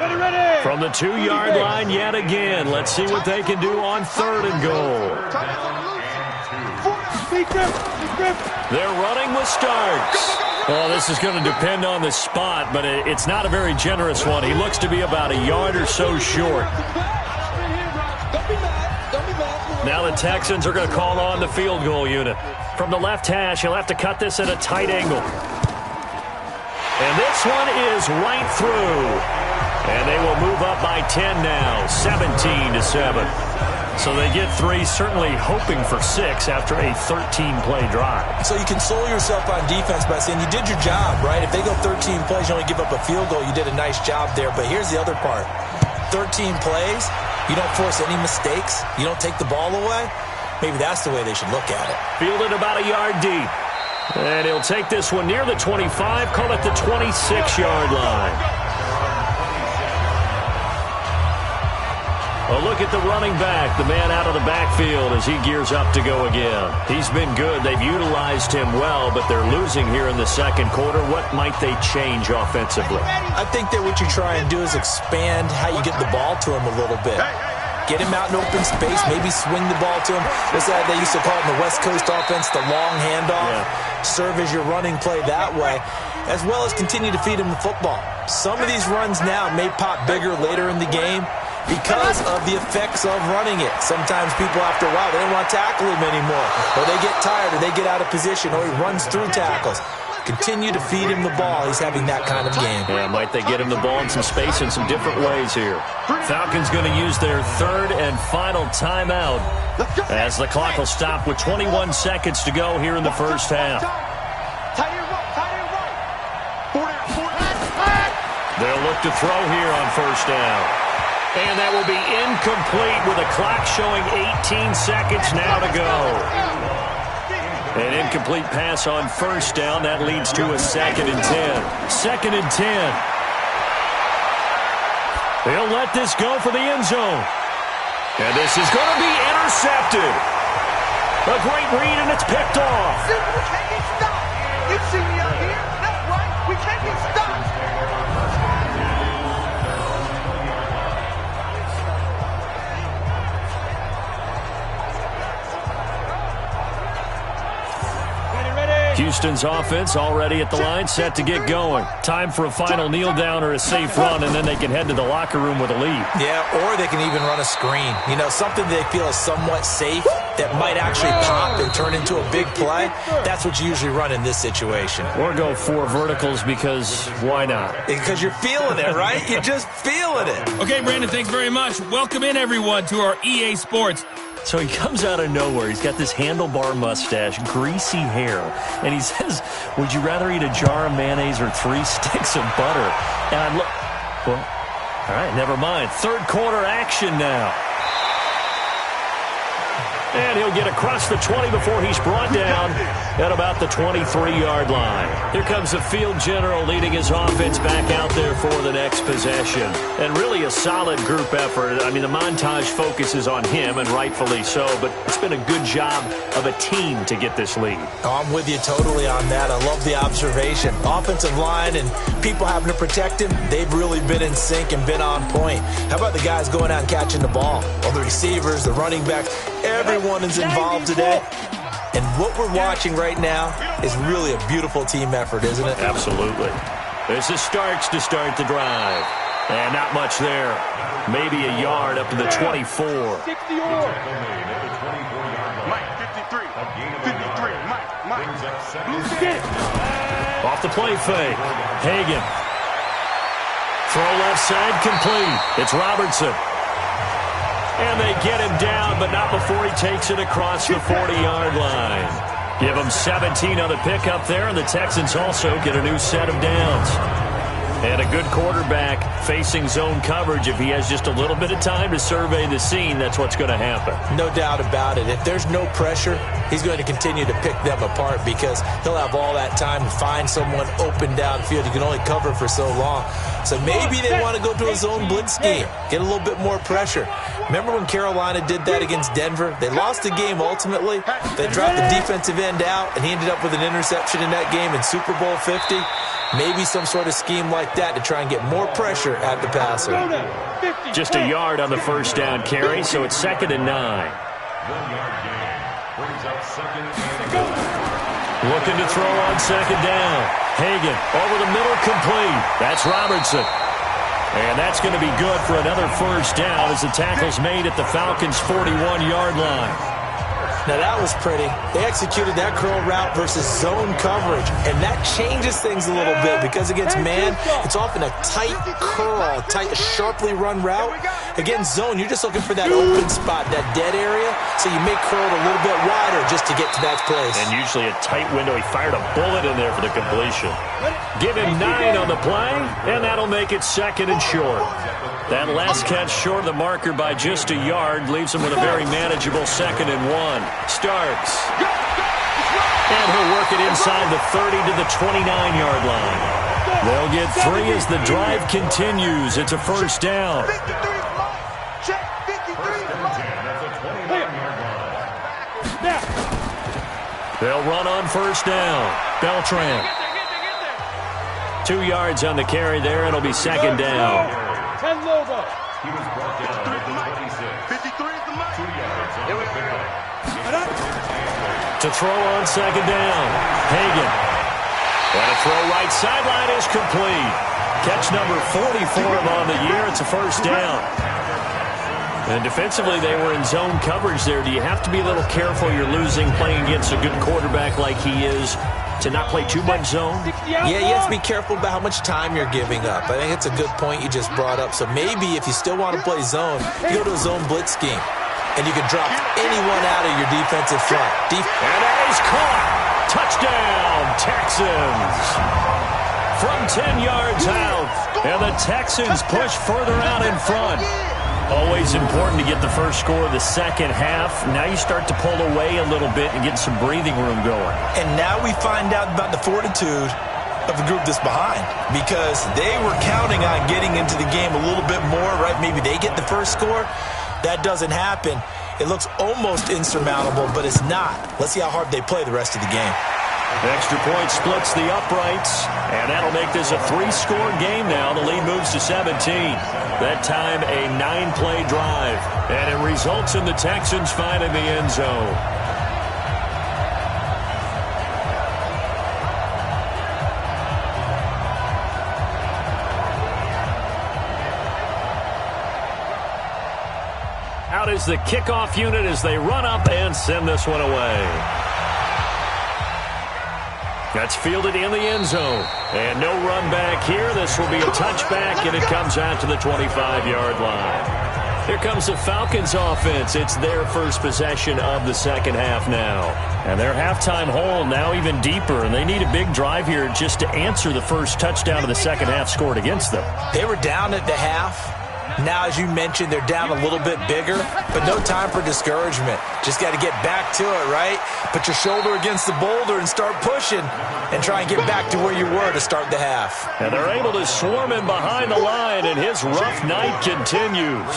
[SPEAKER 6] Ready.
[SPEAKER 4] From the 2-yard line yet again. Let's see what they can do on 3rd and goal. They're running with Starks. Well, this is going to depend on the spot, but it's not a very generous one. He looks to be about a yard or so short. Now the Texans are going to call on the field goal unit. From the left hash, he'll have to cut this at a tight angle. And this one is right through. And they will move up by 10 now, 17-7. So they get 3, certainly hoping for 6 after a 13-play drive.
[SPEAKER 5] So you console yourself on defense by saying you did your job, right? If they go 13 plays, you only give up a field goal, you did a nice job there. But here's the other part. 13 plays, you don't force any mistakes, you don't take the ball away. Maybe that's the way they should look at it.
[SPEAKER 4] Fielded about a yard deep. And he'll take this one near the 25, call it the 26-yard line. A look at the running back, the man out of the backfield as he gears up to go again. He's been good. They've utilized him well, but they're losing here in the second quarter. What might they change offensively?
[SPEAKER 5] I think that what you try and do is expand how you get the ball to him a little bit. Get him out in open space, maybe swing the ball to him. What's that they used to call it in the West Coast offense, the long handoff? Yeah. Serve as your running play that way, as well as continue to feed him the football. Some of these runs now may pop bigger later in the game because of the effects of running it. Sometimes people, after a while, they don't want to tackle him anymore. Or they get tired, or they get out of position, or he runs through tackles. Continue to feed him the ball. He's having that kind of game.
[SPEAKER 4] Yeah, might they get him the ball in some space in some different ways here. Falcons going to use their 3rd and final timeout as the clock will stop with 21 seconds to go here in the first half. They'll look to throw here on first down. And that will be incomplete with a clock showing 18 seconds now to go. An incomplete pass on first down. That leads to a 2nd and 10. 2nd and 10. They'll let this go for the end zone. And this is going to be intercepted. A great read, and it's picked off.
[SPEAKER 6] We can't get stopped. You see me out here? That's right. We can't get stopped.
[SPEAKER 4] Houston's offense already at the line, set to get going. Time for a final kneel down or a safe run, and then they can head to the locker room with a lead.
[SPEAKER 5] Yeah, or they can even run a screen. You know, something they feel is somewhat safe that might actually pop and turn into a big play. That's what you usually run in this situation.
[SPEAKER 4] Or go 4 verticals because why not?
[SPEAKER 5] Because you're feeling it, right? You're just feeling it.
[SPEAKER 3] Okay, Brandon, thanks very much. Welcome in, everyone, to our EA Sports.
[SPEAKER 4] So he comes out of nowhere. He's got this handlebar mustache, greasy hair, and he says, would you rather eat a jar of mayonnaise or 3 sticks of butter? And I'm well, all right, never mind. 3rd quarter action now. And he'll get across the 20 before he's brought down at about the 23-yard line. Here comes the field general leading his offense back out there for the next possession. And really a solid group effort. I mean, the montage focuses on him, and rightfully so, but it's been a good job of a team to get this lead.
[SPEAKER 5] Oh, I'm with you totally on that. I love the observation. Offensive line and people having to protect him, they've really been in sync and been on point. How about the guys going out and catching the ball? Well, the receivers, the running backs, everyone is involved today. And what we're watching right now is really a beautiful team effort, isn't it?
[SPEAKER 4] Absolutely. This is Starks to start the drive. And not much there. Maybe a yard up to the 24.
[SPEAKER 6] 60 Mike, 53. 53. Mike.
[SPEAKER 4] Off the play fake. Hagan. Throw left side complete. It's Robertson. And they get him down, but not before he takes it across the 40-yard line. Give him 17 on the pickup there, and the Texans also get a new set of downs. And a good quarterback facing zone coverage. If he has just a little bit of time to survey the scene, that's what's going to happen.
[SPEAKER 5] No doubt about it. If there's no pressure, he's going to continue to pick them apart because he'll have all that time to find someone open downfield. He can only cover for so long. So maybe they want to go to a zone blitz scheme, get a little bit more pressure. Remember when Carolina did that against Denver? They lost the game ultimately. They dropped the defensive end out, and he ended up with an interception in that game in Super Bowl 50. Maybe some sort of scheme like that to try and get more pressure at the passer.
[SPEAKER 4] Just a yard on the first down carry, so it's 2nd and 9. Looking to throw on 2nd down. Hagan over the middle, complete. That's Robertson. And that's going to be good for another first down as the tackle's made at the Falcons' 41-yard line.
[SPEAKER 5] Now that was pretty. They executed that curl route versus zone coverage, and that changes things a little bit because against man, it's often a tight curl, tight, sharply run route. Against zone, you're just looking for that open spot, that dead area, so you may curl it a little bit wider just to get to that place.
[SPEAKER 4] And usually a tight window. He fired a bullet in there for the completion. Give him 9 on the play, and that'll make it 2nd and short. That last catch short of the marker by just a yard leaves him with a very manageable 2nd and 1. Starks. And he'll work it inside the 30 to the 29-yard line. They'll get 3 as the drive continues. It's a first down. They'll run on first down. Beltran. 2 yards on the carry there. It'll be 2nd down.
[SPEAKER 6] 10 Lobo.
[SPEAKER 4] To throw on 2nd down. Hagan. And a throw right sideline is complete. Catch number 44 on the year. It's a first down. And defensively, they were in zone coverage there. Do you have to be a little careful? You're losing playing against a good quarterback like he is to not play too much zone?
[SPEAKER 5] Yeah, you have to be careful about how much time you're giving up. I think it's a good point you just brought up. So maybe if you still want to play zone, you go to a zone blitz scheme. And you can drop anyone out of your defensive front.
[SPEAKER 4] And that is caught. Touchdown, Texans. From 10 yards out. And the Texans push further out in front. Always important to get the first score of the second half. Now you start to pull away a little bit and get some breathing room going.
[SPEAKER 5] And now we find out about the fortitude of the group that's behind, because they were counting on getting into the game a little bit more, right? Maybe they get the first score. That doesn't happen. It looks almost insurmountable, but it's not. Let's see how hard they play the rest of the game.
[SPEAKER 4] Extra point splits the uprights, and that'll make this a 3-score game now. The lead moves to 17. That time a 9-play drive, and it results in the Texans finding the end zone. Out is the kickoff unit as they run up and send this one away. That's fielded in the end zone. And no run back here. This will be a touchback, and it comes out to the 25-yard line. Here comes the Falcons offense. It's their first possession of the second half now. And their halftime hole now even deeper, and they need a big drive here just to answer the first touchdown of the second half scored against them.
[SPEAKER 5] They were down at the half. Now, as you mentioned, they're down a little bit bigger, but no time for discouragement. Just got to get back to it, right? Put your shoulder against the boulder and start pushing and try and get back to where you were to start the half.
[SPEAKER 4] And they're able to swarm him behind the line, and his rough night continues.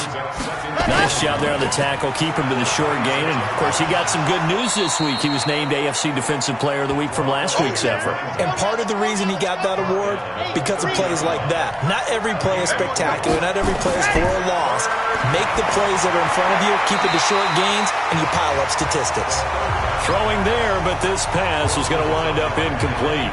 [SPEAKER 4] Nice job there on the tackle. Keep him to the short gain. And, of course, he got some good news this week. He was named AFC Defensive Player of the Week from last week's effort.
[SPEAKER 5] And part of the reason he got that award, because of plays like that. Not every play is spectacular. Not every play is for a loss. Make the plays that are in front of you, keep it to short gains, and you pile up statistics.
[SPEAKER 4] Throwing there, but this pass is going to wind up incomplete.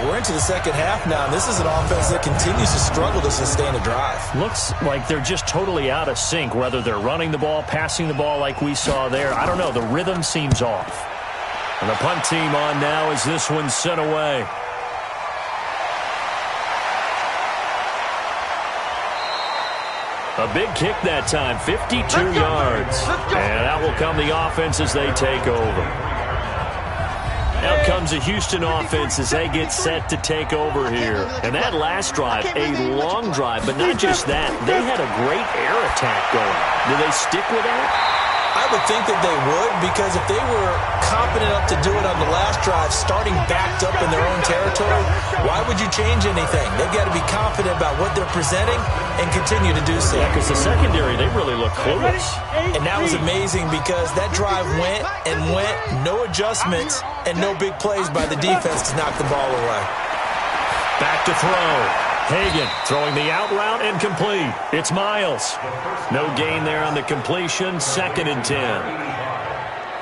[SPEAKER 5] We're into the second half now, and this is an offense that continues to struggle to sustain a drive.
[SPEAKER 4] Looks like they're just totally out of sync, whether they're running the ball, passing the ball like we saw there. I don't know. The rhythm seems off. And the punt team on now as this one's sent away. A big kick that time, 52 yards. And out will come the offense as they take over. Out comes the Houston offense as they get set to take over here. And that last drive, a long drive, but not just that. They had a great air attack going. Do they stick with that?
[SPEAKER 5] I would think that they would, because if they were confident enough to do it on the last drive, starting backed up in their own territory, why would you change anything? They've got to be confident about what they're presenting and continue to do so.
[SPEAKER 4] Yeah, because the secondary, they really look clueless.
[SPEAKER 5] And that was amazing because that drive went and went, no adjustments, and no big plays by the defense to knock the ball away.
[SPEAKER 4] Back to throw. Hagan throwing the out route and complete. It's Miles. No gain there on the completion. 2nd and 10.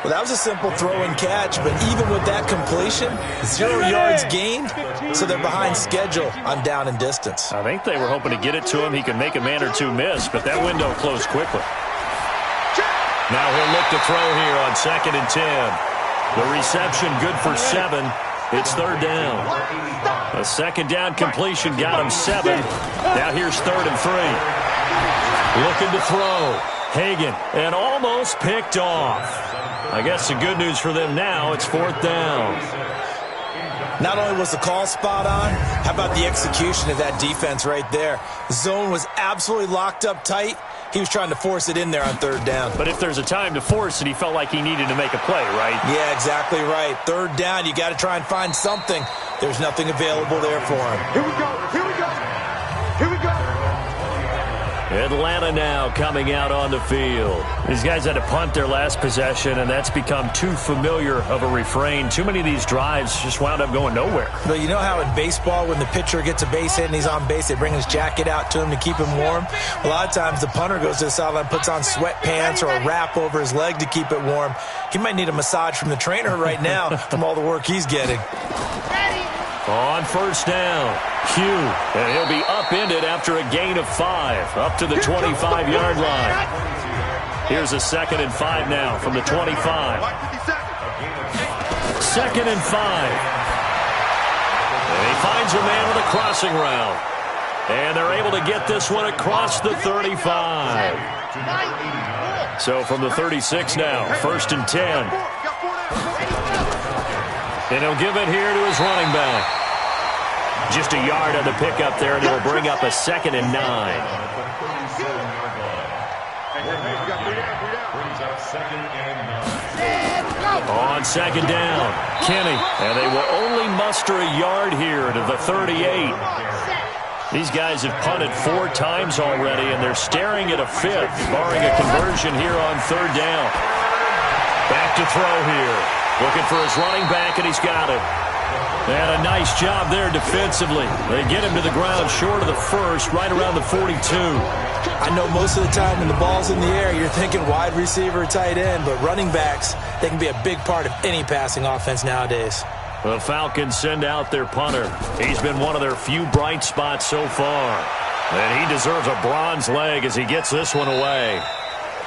[SPEAKER 5] Well, that was a simple throw and catch, but even with that completion, 0 yards gained, so they're behind schedule on down and distance.
[SPEAKER 4] I think they were hoping to get it to him. He could make a man or two miss, but that window closed quickly. Now he'll look to throw here on 2nd and 10. The reception good for 7. It's 3rd down. A 2nd down completion got him 7. Now here's 3rd and 3. Looking to throw. Hagan, and almost picked off. I guess the good news for them now, it's 4th down.
[SPEAKER 5] Not only was the call spot on, how about the execution of that defense right there? The zone was absolutely locked up tight. He was trying to force it in there on 3rd down.
[SPEAKER 4] But if there's a time to force it, he felt like he needed to make a play, right?
[SPEAKER 5] Yeah, exactly right. 3rd down, you got to try and find something. There's nothing available there for him.
[SPEAKER 6] Here we go. Here we go. Here we go.
[SPEAKER 4] Atlanta now coming out on the field. These guys had to punt their last possession, and that's become too familiar of a refrain. Too many of these drives just wound up going nowhere.
[SPEAKER 5] But you know how in baseball, when the pitcher gets a base hit and he's on base, they bring his jacket out to him to keep him warm? A lot of times the punter goes to the sideline, puts on sweatpants or a wrap over his leg to keep it warm. He might need a massage from the trainer right now from all the work he's getting.
[SPEAKER 4] On 1st down, Hugh, and he'll be upended after a gain of 5, up to the 25-yard line. Here's a 2nd and 5 now from the 25. 2nd and 5. And he finds a man with a crossing route. And they're able to get this one across the 35. So from the 36 now, 1st and 10. And he'll give it here to his running back. Just a yard on the pickup there, and it'll bring up a 2nd and 9. On 2nd down, Kenny, and they will only muster a yard here to the 38. These guys have punted 4 times already, and they're staring at a 5th, barring a conversion here on 3rd down. Back to throw here. Looking for his running back, and he's got it. And a nice job there defensively. They get him to the ground short of the 1st, right around the 42.
[SPEAKER 5] I know most of the time when the ball's in the air, you're thinking wide receiver, tight end, but running backs, they can be a big part of any passing offense nowadays.
[SPEAKER 4] The Falcons send out their punter. He's been one of their few bright spots so far. And he deserves a bronze leg as he gets this one away.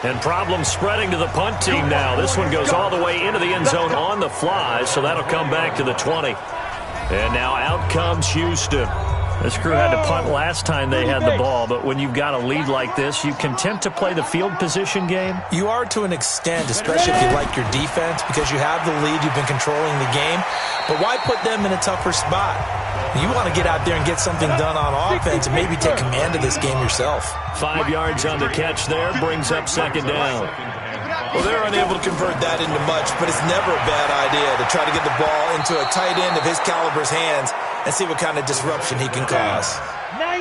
[SPEAKER 4] And problems spreading to the punt team now. This one goes all the way into the end zone on the fly, so that'll come back to the 20. And now out comes Houston. This crew had to punt last time they had the ball, but when you've got a lead like this, you content to play the field position game?
[SPEAKER 5] You are to an extent, especially if you like your defense, because you have the lead, you've been controlling the game. But why put them in a tougher spot? You want to get out there and get something done on offense and maybe take command of this game yourself.
[SPEAKER 4] 5 yards on the catch there, brings up 2nd down.
[SPEAKER 5] Well, they're unable to convert that into much, but it's never a bad idea to try to get the ball into a tight end of his caliber's hands and see what kind of disruption he can cause.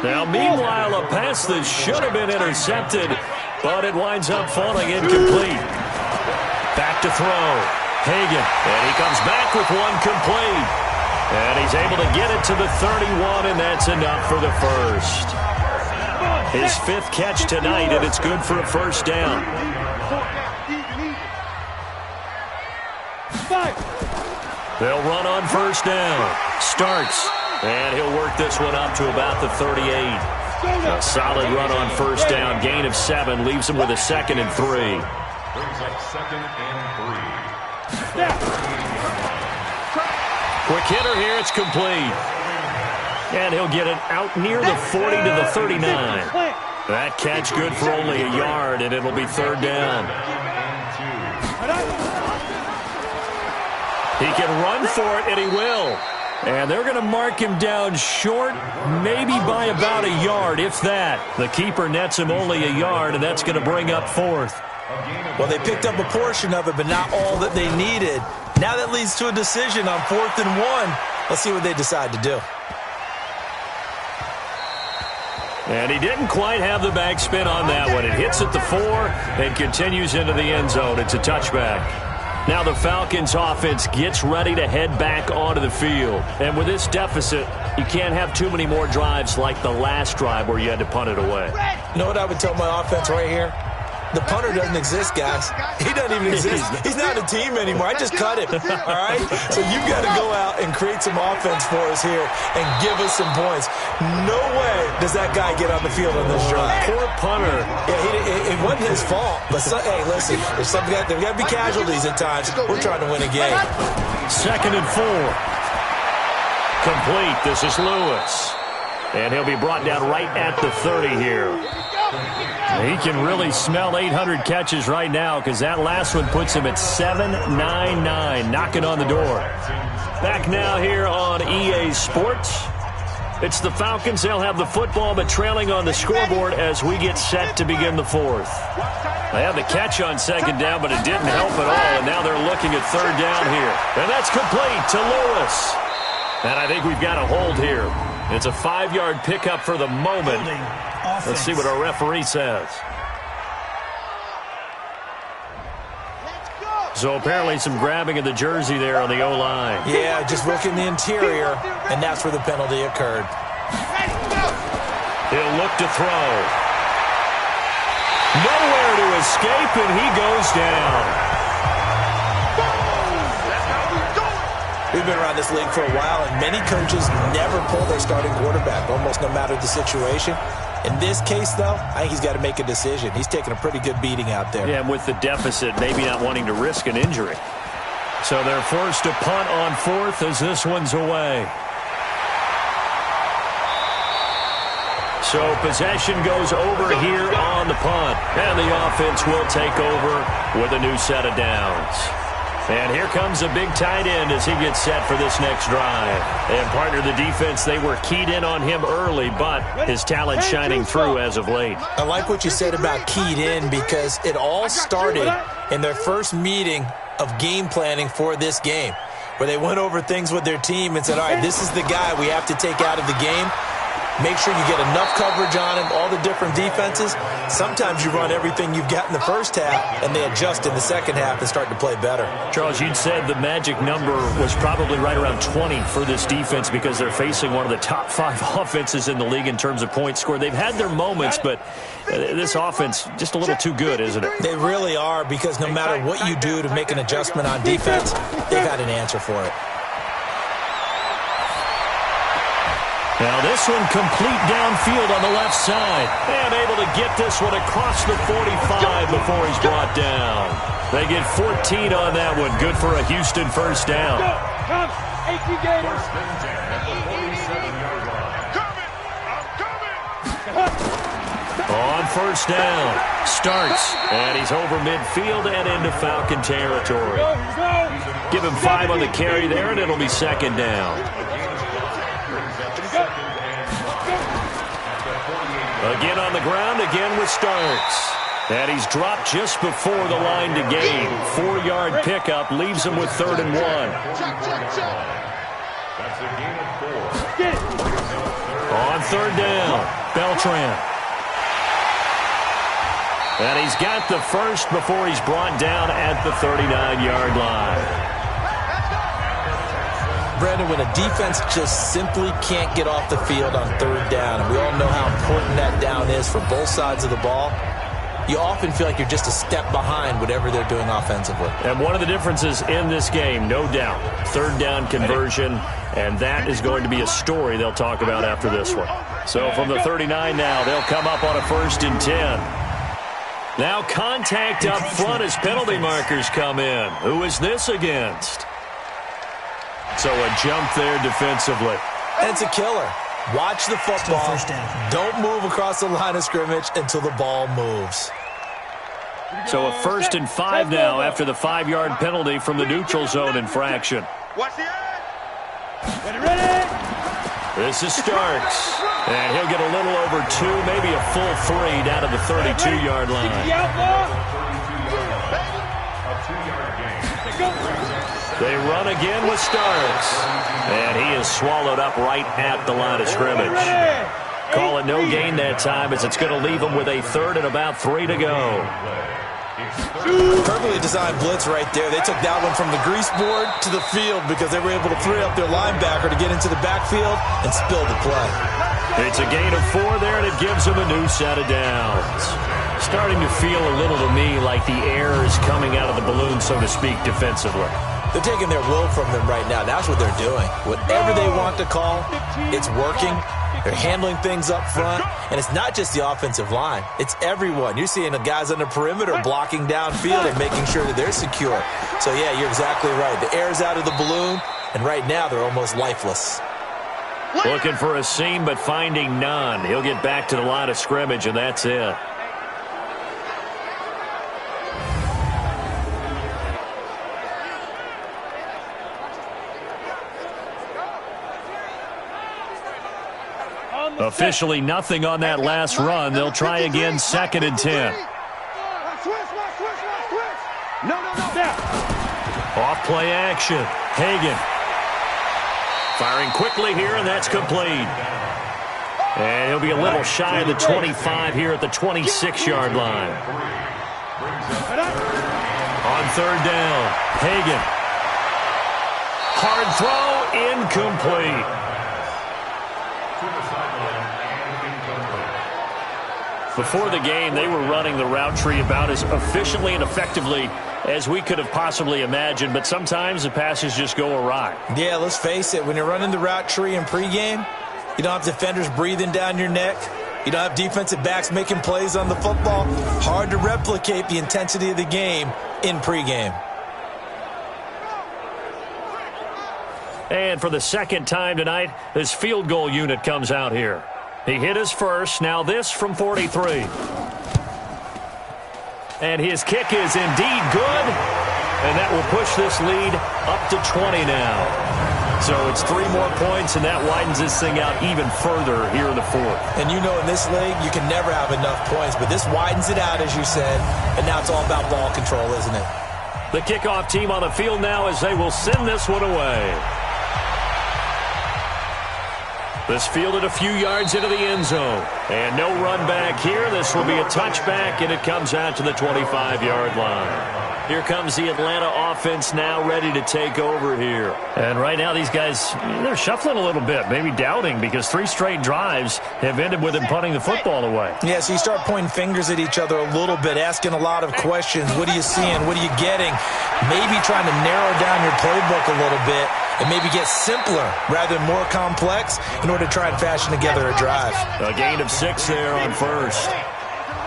[SPEAKER 4] Now, meanwhile, a pass that should have been intercepted, but it winds up falling incomplete. Back to throw. Hagan, and he comes back with one complete. And he's able to get it to the 31, and that's enough for the 1st. His 5th catch tonight, and it's good for a 1st down. They'll run on 1st down. Starks, and he'll work this one up to about the 38. A solid run on 1st down. Gain of 7 leaves him with a 2nd and 3. Quick hitter here, it's complete. And he'll get it out near the 40 to the 39. That catch good for only a yard, and it'll be 3rd down. He can run for it, and he will. And they're going to mark him down short, maybe by about a yard, if that. The keeper nets him only a yard, and that's going to bring up 4th.
[SPEAKER 5] Well, they picked up a portion of it, but not all that they needed. Now that leads to a decision on 4th and 1. Let's see what they decide to do.
[SPEAKER 4] And he didn't quite have the backspin on that one. It hits at the 4 and continues into the end zone. It's a touchback. Now the Falcons offense gets ready to head back onto the field. And with this deficit, you can't have too many more drives like the last drive where you had to punt it away.
[SPEAKER 5] You know what I would tell my offense right here? The punter doesn't exist, guys. He doesn't even exist. He's not a team anymore. I just cut him, all right? So you've got to go out and create some offense for us here and give us some points. No way does that guy get on the field on this drive.
[SPEAKER 4] Poor punter.
[SPEAKER 5] Yeah, it wasn't his fault. But, hey, listen, there's got to be casualties at times. We're trying to win a game.
[SPEAKER 4] 2nd and 4. Complete. This is Lewis. And he'll be brought down right at the 30 here. He can really smell 800 catches right now because that last one puts him at 799, knocking on the door. Back now here on EA Sports. It's the Falcons. They'll have the football, but trailing on the scoreboard as we get set to begin the 4th. They had the catch on 2nd down, but it didn't help at all, and now they're looking at 3rd down here. And that's complete to Lewis. And I think we've got a hold here. It's a 5-yard pickup for the moment. Let's see what our referee says. So apparently some grabbing of the jersey there on the O-line.
[SPEAKER 5] Yeah, just working the interior, and that's where the penalty occurred.
[SPEAKER 4] He'll look to throw. Nowhere to escape, and he goes down.
[SPEAKER 5] We've been around this league for a while, and many coaches never pull their starting quarterback, almost no matter the situation. In this case, though, I think he's got to make a decision. He's taking a pretty good beating out there.
[SPEAKER 4] Yeah, and with the deficit, maybe not wanting to risk an injury. So they're forced to punt on 4th as this one's away. So possession goes over here on the punt. And the offense will take over with a new set of downs. And here comes a big tight end as he gets set for this next drive. And partner, the defense, they were keyed in on him early, but his talent shining through as of late.
[SPEAKER 5] I like what you said about keyed in because it all started in their first meeting of game planning for this game, where they went over things with their team and said, all right, this is the guy we have to take out of the game. Make sure you get enough coverage on him, all the different defenses. Sometimes you run everything you've got in the first half, and they adjust in the second half and start to play better.
[SPEAKER 4] Charles, you'd said the magic number was probably right around 20 for this defense because they're facing one of the top 5 offenses in the league in terms of points scored. They've had their moments, but this offense just a little too good, isn't it?
[SPEAKER 5] They really are, because no matter what you do to make an adjustment on defense, they've got an answer for it.
[SPEAKER 4] Now this one complete downfield on the left side. And able to get this one across the 45 before he's brought down. They get 14 on that one. Good for a Houston first down.
[SPEAKER 6] Come, 18 Gators.
[SPEAKER 4] On first down. Starts. And he's over midfield and into Falcon territory. Give him 5 on the carry there, and it'll be 2nd down. Again on the ground, again with Starks. And he's dropped just before the line to gain. 4-yard pickup leaves him with 3rd and 1. On 3rd down, Beltran. And he's got the first before he's brought down at the 39-yard line.
[SPEAKER 5] Brandon, when a defense just simply can't get off the field on 3rd down, and we all know how important that down is for both sides of the ball, you often feel like you're just a step behind whatever they're doing offensively.
[SPEAKER 4] And one of the differences in this game, no doubt, 3rd down conversion, and that is going to be a story they'll talk about after this one. So from the 39 now, they'll come up on a 1st and 10. Now contact up front as penalty markers come in. Who is this against? So a jump there defensively.
[SPEAKER 5] And it's a killer. Watch the football. Don't move across the line of scrimmage until the ball moves.
[SPEAKER 4] So a 1st and 5 now after the 5-yard penalty from the neutral zone infraction. This is Starks. And he'll get a little over 2, maybe a full 3 down to the 32-yard line. They run again with Starks. And he is swallowed up right at the line of scrimmage. Call it no gain that time as it's going to leave him with a 3rd and about 3 to go.
[SPEAKER 5] Perfectly designed blitz right there. They took that one from the grease board to the field because they were able to free up their linebacker to get into the backfield and spill the play.
[SPEAKER 4] It's a gain of 4 there, and it gives them a new set of downs. Starting to feel a little to me like the air is coming out of the balloon, so to speak, defensively.
[SPEAKER 5] They're taking their will from them right now. That's what they're doing. Whatever they want to call, it's working. They're handling things up front, and it's not just the offensive line. It's everyone. You're seeing the guys on the perimeter blocking downfield and making sure that they're secure. So, yeah, you're exactly right. The air's out of the balloon, and right now they're almost lifeless.
[SPEAKER 4] Looking for a seam, but finding none. He'll get back to the line of scrimmage, and that's it. Officially nothing on that last run. They'll try again, 2nd and 10. Off play action. Hagan. Firing quickly here, and that's complete. And he'll be a little shy of the 25 here at the 26-yard line. On 3rd down, Hagan. Hard throw, incomplete. Before the game, they were running the route tree about as efficiently and effectively as we could have possibly imagined, but sometimes the passes just go awry.
[SPEAKER 5] Yeah, let's face it. When you're running the route tree in pregame, you don't have defenders breathing down your neck. You don't have defensive backs making plays on the football. Hard to replicate the intensity of the game in pregame.
[SPEAKER 4] And for the 2nd time tonight, this field goal unit comes out here. He hit his first, now this from 43. And his kick is indeed good, and that will push this lead up to 20 now. So it's 3 more points, and that widens this thing out even further here in the 4th.
[SPEAKER 5] And you know in this league, you can never have enough points, but this widens it out, as you said, and now it's all about ball control, isn't it?
[SPEAKER 4] The kickoff team on the field now as they will send this one away. This fielded a few yards into the end zone. And no run back here. This will be a touchback, and it comes out to the 25-yard line. Here comes the Atlanta offense now ready to take over here. And right now these guys, they're shuffling a little bit, maybe doubting, because 3 straight drives have ended with them punting the football away.
[SPEAKER 5] Yeah, so you start pointing fingers at each other a little bit, asking a lot of questions. What are you seeing? What are you getting? Maybe trying to narrow down your playbook a little bit and maybe get simpler rather than more complex in order to try and fashion together a drive.
[SPEAKER 4] A gain of 6 there on 1st.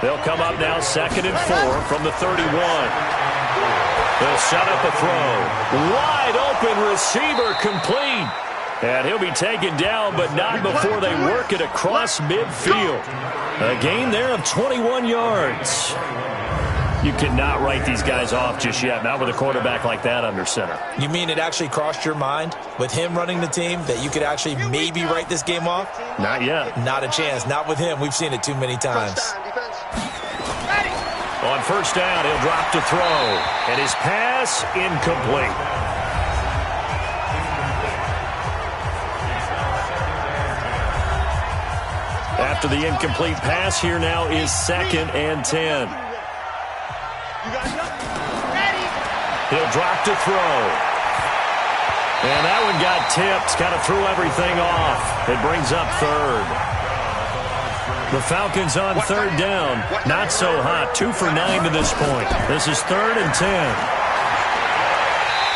[SPEAKER 4] They'll come up now 2nd and 4 from the 31. They'll set up a throw. Wide open receiver complete. And he'll be taken down, but not before they work it across midfield. A gain there of 21 yards. You cannot write these guys off just yet, not with a quarterback like that under center.
[SPEAKER 5] You mean it actually crossed your mind with him running the team that you could actually maybe write this game off?
[SPEAKER 4] Not yet.
[SPEAKER 5] Not a chance. Not with him. We've seen it too many times.
[SPEAKER 4] On 1st down, he'll drop to throw. And his pass, incomplete. After the incomplete pass, here now is 2nd and 10. He'll drop to throw. And that one got tipped. Kind of threw everything off. It brings up 3rd. The Falcons on 3rd down. Not so hot. 2 for 9 to this point. This is 3rd and 10.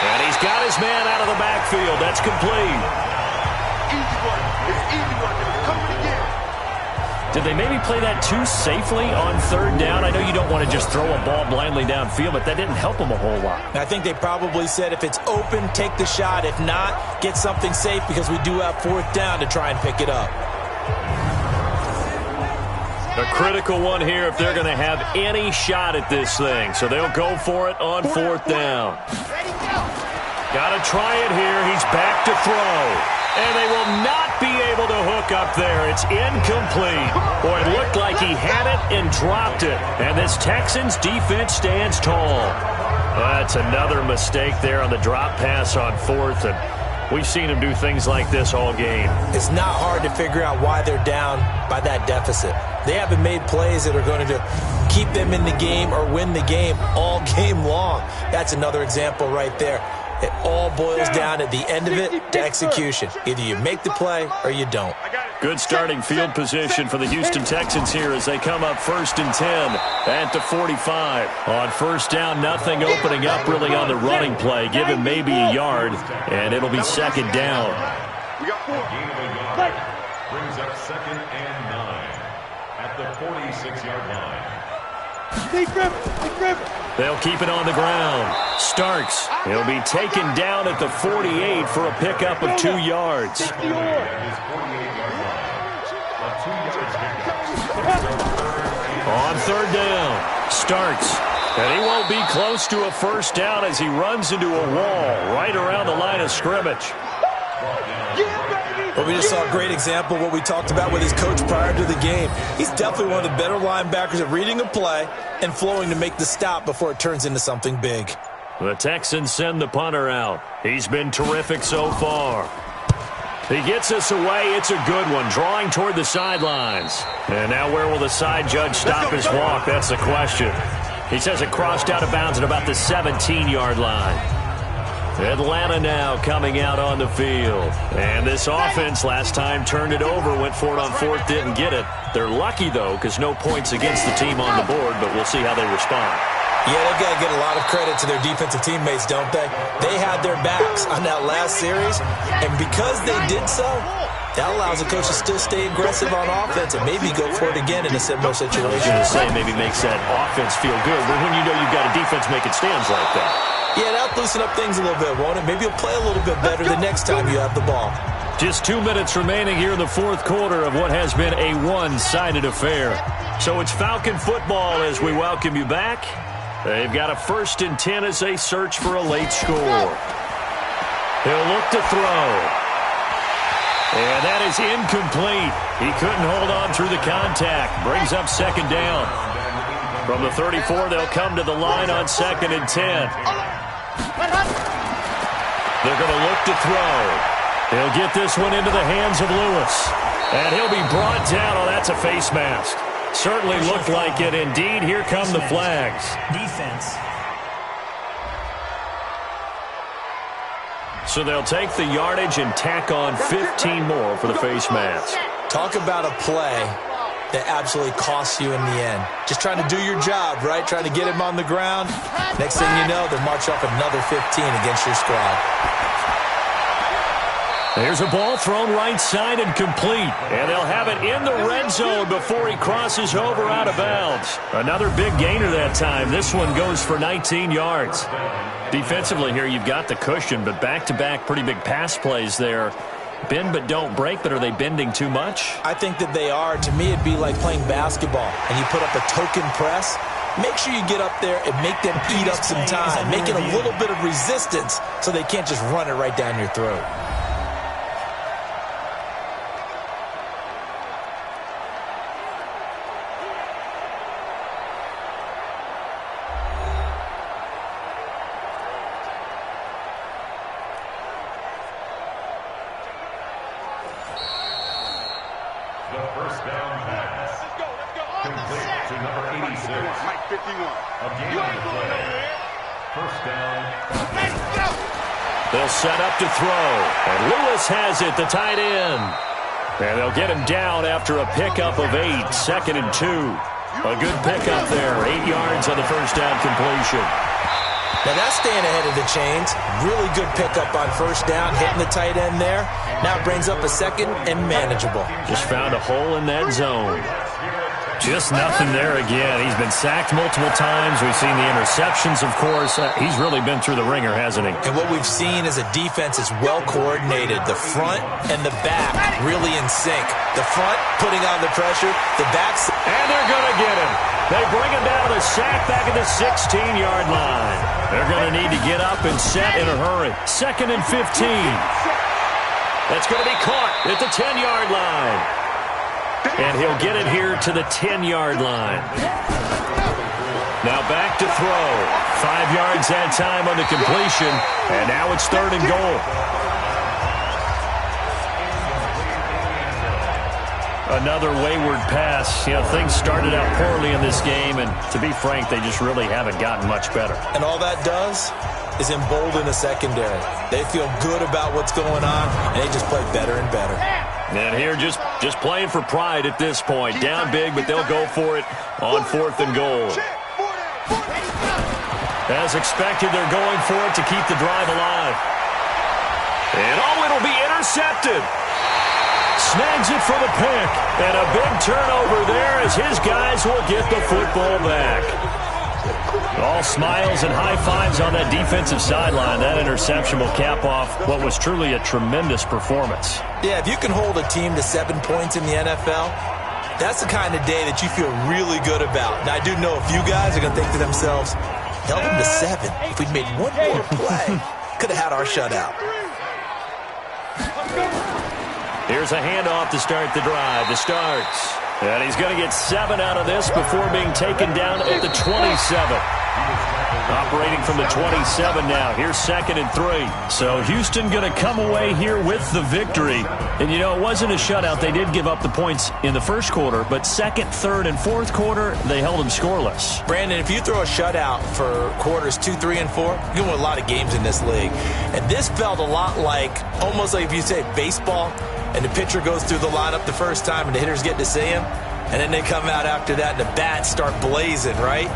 [SPEAKER 4] And he's got his man out of the backfield. That's complete.
[SPEAKER 6] Easy one. It's easy one. Coming again.
[SPEAKER 4] Did they maybe play that too safely on 3rd down? I know you don't want to just throw a ball blindly downfield, but that didn't help them a whole lot.
[SPEAKER 5] I think they probably said if it's open, take the shot. If not, get something safe because we do have 4th down to try and pick it up.
[SPEAKER 4] A critical one here if they're going to have any shot at this thing. So they'll go for it on 4th down. Got to try it here. He's back to throw. And they will not be able to hook up there. It's incomplete. Boy, it looked like he had it and dropped it. And this Texans defense stands tall. That's another mistake there on the drop pass on 4th. And We've seen him do things like this all game.
[SPEAKER 5] It's not hard to figure out why they're down by that deficit. They haven't made plays that are going to keep them in the game or win the game all game long. That's another example right there. It all boils down at the end of it to execution. Either you make the play or you don't.
[SPEAKER 4] Good starting field position for the Houston Texans here as they come up 1st and 10 at the 45. On first down, nothing opening up really on the running play. Give him maybe a yard, and it'll be 2nd down.
[SPEAKER 7] We got 4. Brings up 2nd and 9 at the 46-yard line.
[SPEAKER 4] They'll keep it on the ground. Starks. He'll be taken down at the 48 for a pickup of 2 yards. On 3rd down, Starks. And he won't be close to a first down as he runs into a wall right around the line of scrimmage.
[SPEAKER 5] Well, we just saw a great example of what we talked about with his coach prior to the game. He's definitely one of the better linebackers at reading a play and flowing to make the stop before it turns into something big.
[SPEAKER 4] The Texans send the punter out. He's been terrific so far. He gets us away. It's a good one, drawing toward the sidelines. And now where will the side judge stop his walk? That's the question. He says it crossed out of bounds at about the 17-yard line. Atlanta now coming out on the field. And this offense last time turned it over, went for it on 4th, didn't get it. They're lucky, though, because no points against the team on the board, but we'll see how they respond.
[SPEAKER 5] Yeah, they've got to get a lot of credit to their defensive teammates, don't they? They had their backs on that last series, and because they did so, that allows the coach to still stay aggressive on offense and maybe go for it again in a similar situation.
[SPEAKER 4] I was going to say maybe makes that offense feel good, but when you know you've got a defense making stands like that.
[SPEAKER 5] Yeah, that'll loosen up things a little bit, won't it? Maybe you'll play a little bit better the next time you have the ball.
[SPEAKER 4] Just 2 minutes remaining here in the 4th quarter of what has been a one-sided affair. So it's Falcon football as we welcome you back. They've got a 1st and 10 as they search for a late score. He'll look to throw. And that is incomplete. He couldn't hold on through the contact. Brings up 2nd down. From the 34, they'll come to the line on 2nd and 10. They're going to look to throw. He'll get this one into the hands of Lewis. And he'll be brought down. Oh, that's a face mask. Certainly looked like it. Indeed, here come the flags.
[SPEAKER 8] Defense.
[SPEAKER 4] So they'll take the yardage and tack on 15 more for the face mask.
[SPEAKER 5] Talk about a play that absolutely costs you in the end. Just trying to do your job, right? Trying to get him on the ground. Next thing you know, they'll march off another 15 against your squad.
[SPEAKER 4] There's a ball thrown right side and complete. And they'll have it in the red zone before he crosses over out of bounds. Another big gainer that time. This one goes for 19 yards. Defensively here, you've got the cushion, but back-to-back pretty big pass plays there. Bend but don't break, but are they bending too much?
[SPEAKER 5] I think that they are. To me, it'd be like playing basketball, and you put up a token press. Make sure you get up there and make them eat up some time. Make it a little bit of resistance so they can't just run it right down your throat.
[SPEAKER 4] They'll set up to throw, and Lewis has it, the tight end. And they'll get him down after a pickup of 8, 2nd and 2. A good pickup there, 8 yards on the first down completion.
[SPEAKER 5] Now that's staying ahead of the chains. Really good pickup on first down, hitting the tight end there. Now it brings up a 2nd and manageable.
[SPEAKER 4] Just found a hole in that zone. Just nothing there again. He's been sacked multiple times. We've seen the interceptions, of course. He's really been through the ringer, hasn't he?
[SPEAKER 5] And what we've seen is a defense is well coordinated. The front and the back really in sync. The front putting on the pressure. The back.
[SPEAKER 4] And they're going to get him. They bring him down to the sack back at the 16-yard line. They're going to need to get up and set in a hurry. 2nd and 15. That's going to be caught at the 10-yard line. And he'll get it here to the 10-yard line. Now back to throw. 5 yards that time on the completion. And now it's 3rd and goal. Another wayward pass. You know, things started out poorly in this game, and to be frank, they just really haven't gotten much better.
[SPEAKER 5] And all that does is embolden the secondary. They feel good about what's going on, and they just play better and better.
[SPEAKER 4] And here just playing for pride at this point. Down big, but they'll go for it on 4th and goal. As expected, they're going for it to keep the drive alive. And it'll be intercepted. Snags it for the pick. And a big turnover there as his guys will get the football back. All smiles and high fives on that defensive sideline. That interception will cap off what was truly a tremendous performance.
[SPEAKER 5] Yeah, if you can hold a team to 7 points in the NFL, that's the kind of day that you feel really good about. Now, I do know a few guys are going to think to themselves, held them to 7. If we'd made one more play, could have had our shutout.
[SPEAKER 4] Here's a handoff to start the drive. The starts. And he's going to get 7 out of this before being taken down at the 27. Operating from the 27 now. Here's 2nd and 3. So Houston going to come away here with the victory. And, you know, it wasn't a shutout. They did give up the points in the first quarter, but 2nd, 3rd, and 4th quarter, they held them scoreless.
[SPEAKER 5] Brandon, if you throw a shutout for quarters 2, 3, and 4, you're going to win a lot of games in this league. And this felt a lot like, almost like if you say baseball, and the pitcher goes through the lineup the first time and the hitters get to see him, and then they come out after that and the bats start blazing, right?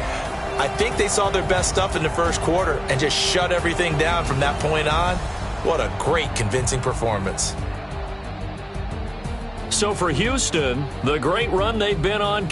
[SPEAKER 5] I think they saw their best stuff in the first quarter and just shut everything down from that point on. What a great, convincing performance.
[SPEAKER 4] So for Houston, the great run they've been on